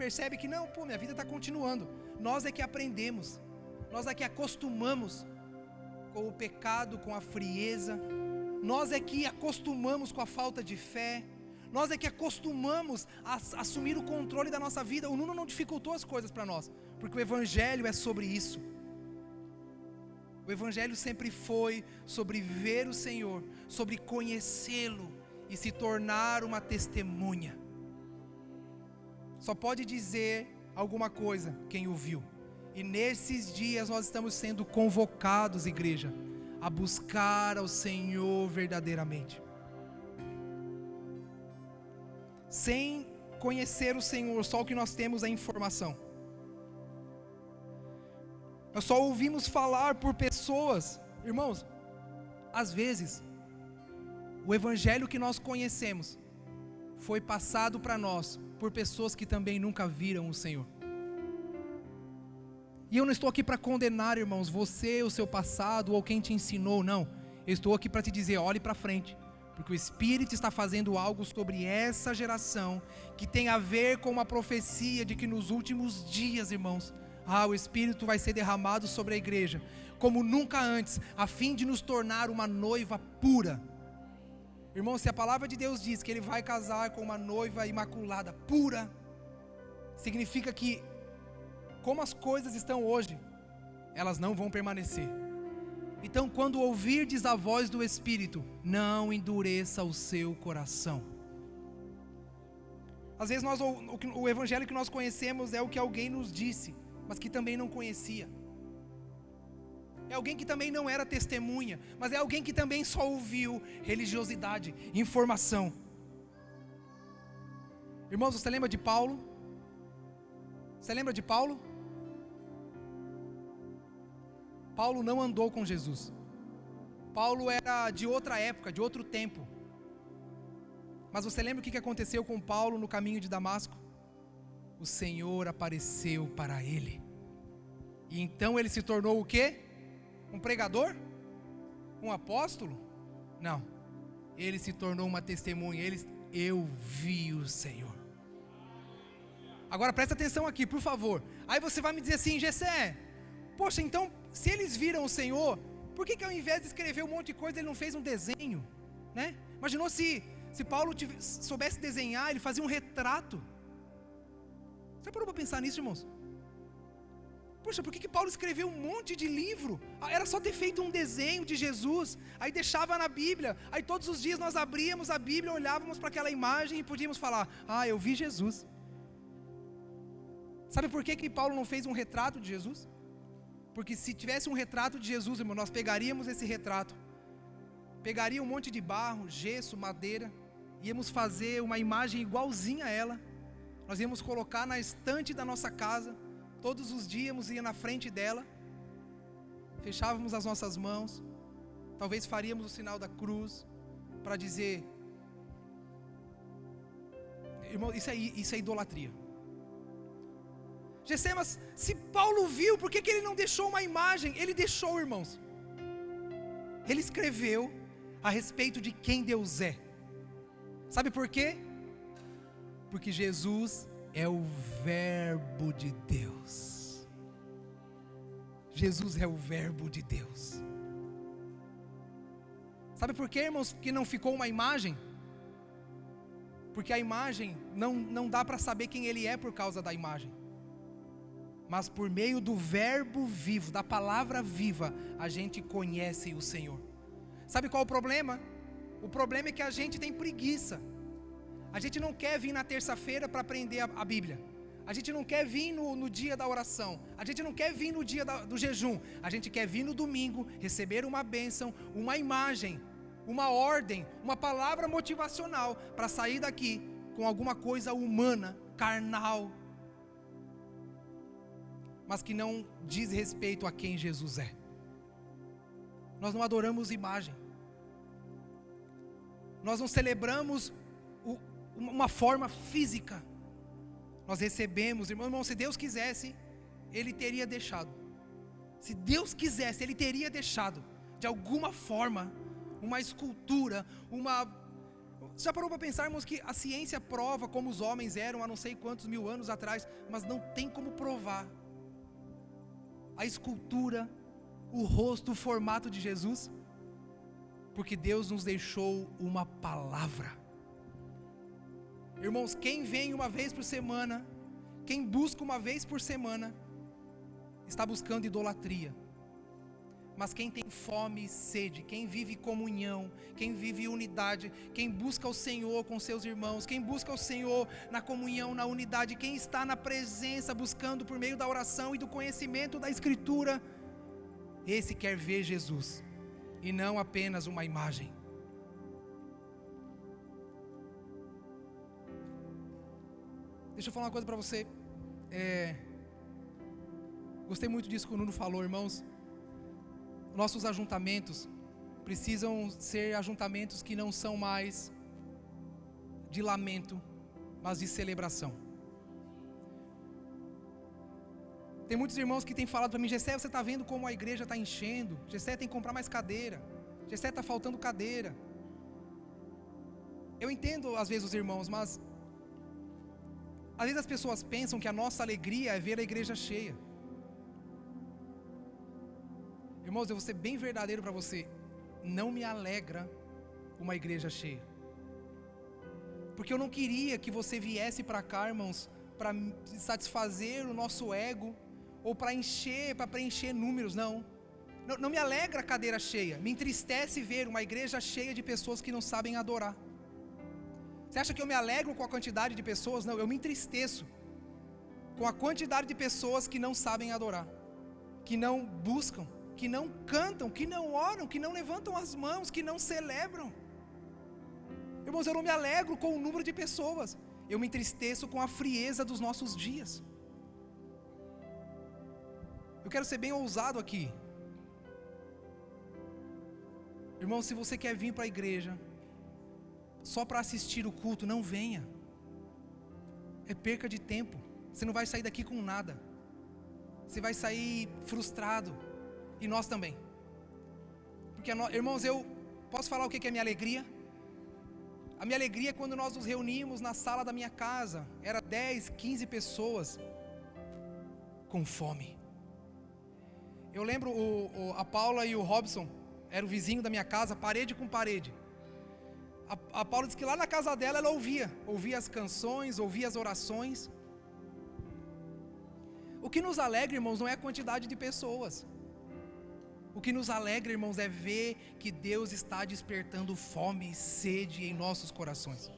percebe que não, minha vida está continuando. Nós é que aprendemos. Nós é que acostumamos com o pecado, com a frieza. Nós é que acostumamos com a falta de fé. Nós é que acostumamos a assumir o controle da nossa vida. O Nuno não dificultou as coisas para nós, porque o Evangelho é sobre isso. O Evangelho sempre foi sobre ver o Senhor, sobre conhecê-lo e se tornar uma testemunha. Só pode dizer alguma coisa quem o viu. E nesses dias nós estamos sendo convocados, igreja, a buscar ao Senhor verdadeiramente. Sem conhecer o Senhor, só o que nós temos é informação. Nós só ouvimos falar por pessoas. Irmãos, às vezes o Evangelho que nós conhecemos foi passado para nós por pessoas que também nunca viram o Senhor. E eu não estou aqui para condenar, irmãos, você, o seu passado ou quem te ensinou, não. Eu estou aqui para te dizer, olhe para frente, porque o Espírito está fazendo algo sobre essa geração que tem a ver com uma profecia de que nos últimos dias, irmãos, o Espírito vai ser derramado sobre a igreja como nunca antes, a fim de nos tornar uma noiva pura. Irmão, se a palavra de Deus diz que Ele vai casar com uma noiva imaculada, pura, significa que, como as coisas estão hoje, elas não vão permanecer. Então, quando ouvirdes a voz do Espírito, não endureça o seu coração. Às vezes o Evangelho que nós conhecemos é o que alguém nos disse, mas que também não conhecia. É alguém que também não era testemunha, mas é alguém que também só ouviu religiosidade, informação. Irmãos, você lembra de Paulo? Você lembra de Paulo? Paulo não andou com Jesus. Paulo era de outra época, de outro tempo. Mas você lembra o que aconteceu com Paulo no caminho de Damasco? O Senhor apareceu para ele. E então ele se tornou o quê? Um pregador? Um apóstolo? Não. Ele se tornou uma testemunha. Eu vi o Senhor. Agora presta atenção aqui, por favor. Aí você vai me dizer assim, Gessé, poxa, então, se eles viram o Senhor, por que ao invés de escrever um monte de coisa, ele não fez um desenho, né? Imaginou se Paulo soubesse desenhar, ele fazia um retrato. Você parou para pensar nisso, irmãos? Poxa, por que Paulo escreveu um monte de livro? Era só ter feito um desenho de Jesus, aí deixava na Bíblia, aí todos os dias nós abríamos a Bíblia, olhávamos para aquela imagem e podíamos falar, eu vi Jesus. Sabe por que Paulo não fez um retrato de Jesus? Porque se tivesse um retrato de Jesus, irmão, nós pegaríamos esse retrato, pegaria um monte de barro, gesso, madeira, íamos fazer uma imagem igualzinha a ela, nós íamos colocar na estante da nossa casa, todos os dias ia na frente dela, fechávamos as nossas mãos, talvez faríamos o sinal da cruz, para dizer, irmão, isso é idolatria. Gessé, mas se Paulo viu, por que ele não deixou uma imagem? Ele deixou, irmãos. Ele escreveu a respeito de quem Deus é. Sabe por quê? Porque Jesus é o Verbo de Deus. Jesus é o Verbo de Deus. Sabe por quê, irmãos, que não ficou uma imagem? Porque a imagem não dá para saber quem Ele é por causa da imagem. Mas por meio do verbo vivo, da palavra viva, a gente conhece o Senhor. Sabe qual é o problema? O problema é que a gente tem preguiça. A gente não quer vir na terça-feira para aprender a Bíblia. A gente não quer vir no dia da oração. A gente não quer vir no dia do jejum. A gente quer vir no domingo, receber uma bênção, uma imagem, uma ordem, uma palavra motivacional, para sair daqui com alguma coisa humana, carnal, mas que não diz respeito a quem Jesus é. Nós não adoramos imagem. Nós não celebramos uma forma física. Nós recebemos, irmão, se Deus quisesse, Ele teria deixado. Se Deus quisesse, Ele teria deixado, de alguma forma, uma escultura, Já parou para pensar, irmãos, que a ciência prova como os homens eram há não sei quantos mil anos atrás, mas não tem como provar a escultura, o rosto, o formato de Jesus, porque Deus nos deixou uma palavra. Irmãos, quem vem uma vez por semana, quem busca uma vez por semana, está buscando idolatria. Mas quem tem fome e sede, quem vive comunhão, quem vive unidade, quem busca o Senhor com seus irmãos, quem busca o Senhor na comunhão, na unidade, quem está na presença, buscando por meio da oração e do conhecimento da Escritura, esse quer ver Jesus, e não apenas uma imagem. Deixa eu falar uma coisa para você. Gostei muito disso que o Nuno falou, irmãos. Nossos ajuntamentos precisam ser ajuntamentos que não são mais de lamento, mas de celebração. Tem muitos irmãos que têm falado para mim: Gessé, você está vendo como a igreja está enchendo? Gessé, tem que comprar mais cadeira. Gessé, está faltando cadeira. Eu entendo às vezes os irmãos, mas às vezes as pessoas pensam que a nossa alegria é ver a igreja cheia. Irmãos, eu vou ser bem verdadeiro para você. Não me alegra uma igreja cheia. Porque eu não queria que você viesse para cá, irmãos, para satisfazer o nosso ego, ou para preencher números, não. Não me alegra a cadeira cheia. Me entristece ver uma igreja cheia de pessoas que não sabem adorar. Você acha que eu me alegro com a quantidade de pessoas? Não, eu me entristeço com a quantidade de pessoas que não sabem adorar, que não buscam, que não cantam, que não oram, que não levantam as mãos, que não celebram. Irmãos, eu não me alegro com o número de pessoas, eu me entristeço com a frieza dos nossos dias. Eu quero ser bem ousado aqui. Irmão, se você quer vir para a igreja só para assistir o culto, não venha. É perca de tempo. Você não vai sair daqui com nada. Você vai sair frustrado. E nós também. Porque, irmãos, eu posso falar o que é a minha alegria? A minha alegria é quando nós nos reunimos na sala da minha casa. Era 10, 15 pessoas com fome. Eu lembro a Paula e o Robson, era o vizinho da minha casa, parede com parede. A Paula disse que lá na casa dela ela ouvia as canções, ouvia as orações. O que nos alegra, irmãos, não é a quantidade de pessoas. O que nos alegra, irmãos, é ver que Deus está despertando fome e sede em nossos corações.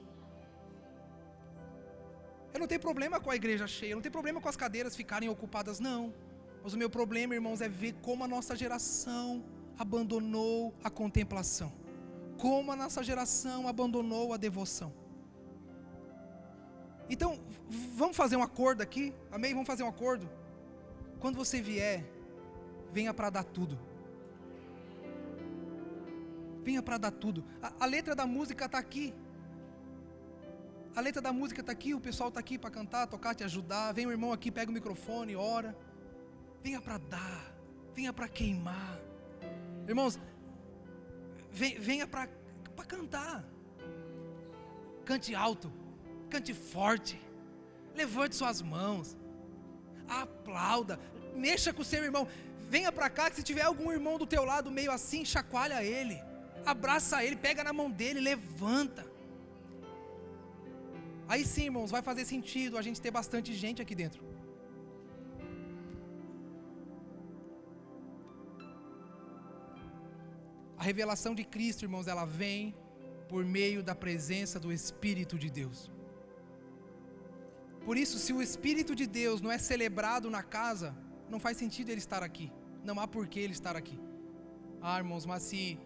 Eu não tenho problema com a igreja cheia, eu não tenho problema com as cadeiras ficarem ocupadas, não. Mas o meu problema, irmãos, é ver como a nossa geração abandonou a contemplação. como a nossa geração abandonou a devoção. Então, vamos fazer um acordo aqui, amém? Vamos fazer um acordo. Quando você vier, venha para dar tudo. Venha para dar tudo. A letra da música está aqui. A letra da música está aqui, o pessoal está aqui para cantar, tocar, te ajudar. Vem o irmão aqui, pega o microfone, ora. Venha para dar, venha para queimar. Irmãos, venha para cantar. Cante alto, cante forte, levante suas mãos, aplauda, mexa com o seu irmão. Venha para cá, que se tiver algum irmão do teu lado meio assim, chacoalha ele, abraça ele, pega na mão dele, levanta. Aí sim, irmãos, vai fazer sentido a gente ter bastante gente aqui dentro. A revelação de Cristo, irmãos, ela vem por meio da presença do Espírito de Deus. Por isso, se o Espírito de Deus não é celebrado na casa, não faz sentido ele estar aqui. Não há porquê ele estar aqui. Irmãos, mas se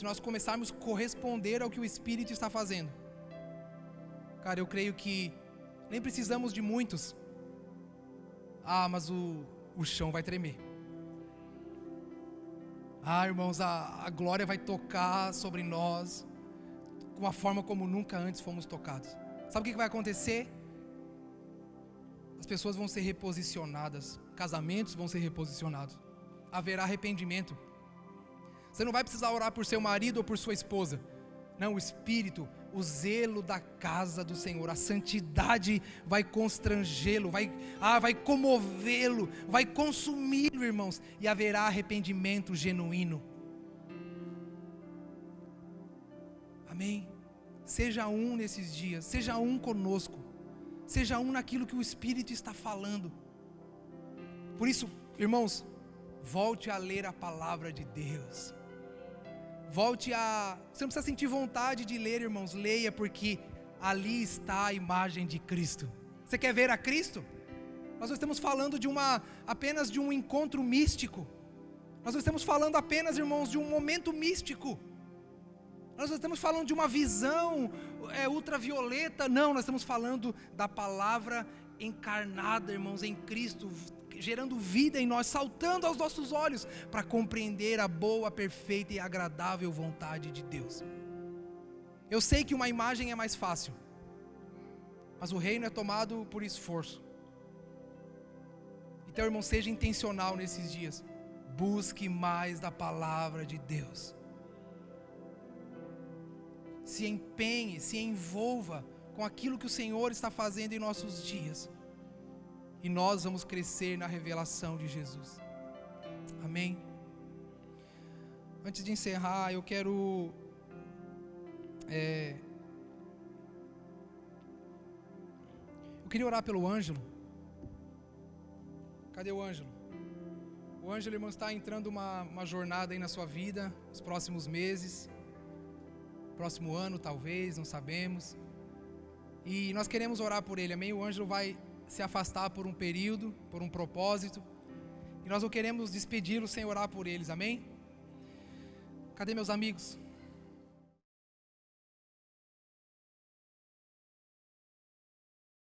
nós começarmos a corresponder ao que o Espírito está fazendo, cara, eu creio que nem precisamos de muitos. Mas o chão vai tremer. Irmãos, a glória vai tocar sobre nós com uma forma como nunca antes fomos tocados. Sabe o que vai acontecer? As pessoas vão ser reposicionadas, casamentos vão ser reposicionados, haverá arrependimento. Você não vai precisar orar por seu marido ou por sua esposa. Não, o Espírito, o zelo da casa do Senhor, a santidade vai constrangê-lo, vai comovê-lo, vai consumi-lo, irmãos, e haverá arrependimento genuíno. Amém? Seja um nesses dias, seja um conosco, seja um naquilo que o Espírito está falando. Por isso, irmãos, volte a ler a palavra de Deus. Você não precisa sentir vontade de ler, irmãos, leia, porque ali está a imagem de Cristo. Você quer ver a Cristo? Nós não estamos falando apenas de um encontro místico. Nós não estamos falando apenas, irmãos, de um momento místico. Nós não estamos falando de uma visão ultravioleta. Não, nós estamos falando da palavra encarnada, irmãos, em Cristo, gerando vida em nós, saltando aos nossos olhos, para compreender a boa, perfeita e agradável vontade de Deus. Eu sei que uma imagem é mais fácil, mas o reino é tomado por esforço. Então, irmão, seja intencional nesses dias, busque mais da palavra de Deus, se empenhe, se envolva com aquilo que o Senhor está fazendo em nossos dias, e nós vamos crescer na revelação de Jesus. Amém? Antes de encerrar, eu quero eu queria orar pelo Ângelo. Cadê o Ângelo? O Ângelo, irmão, está entrando uma jornada aí na sua vida, nos próximos meses, próximo ano talvez, não sabemos. E nós queremos orar por ele, amém? O Ângelo vai se afastar por um período, por um propósito, e nós não queremos despedi-lo sem orar por eles, amém? Cadê meus amigos?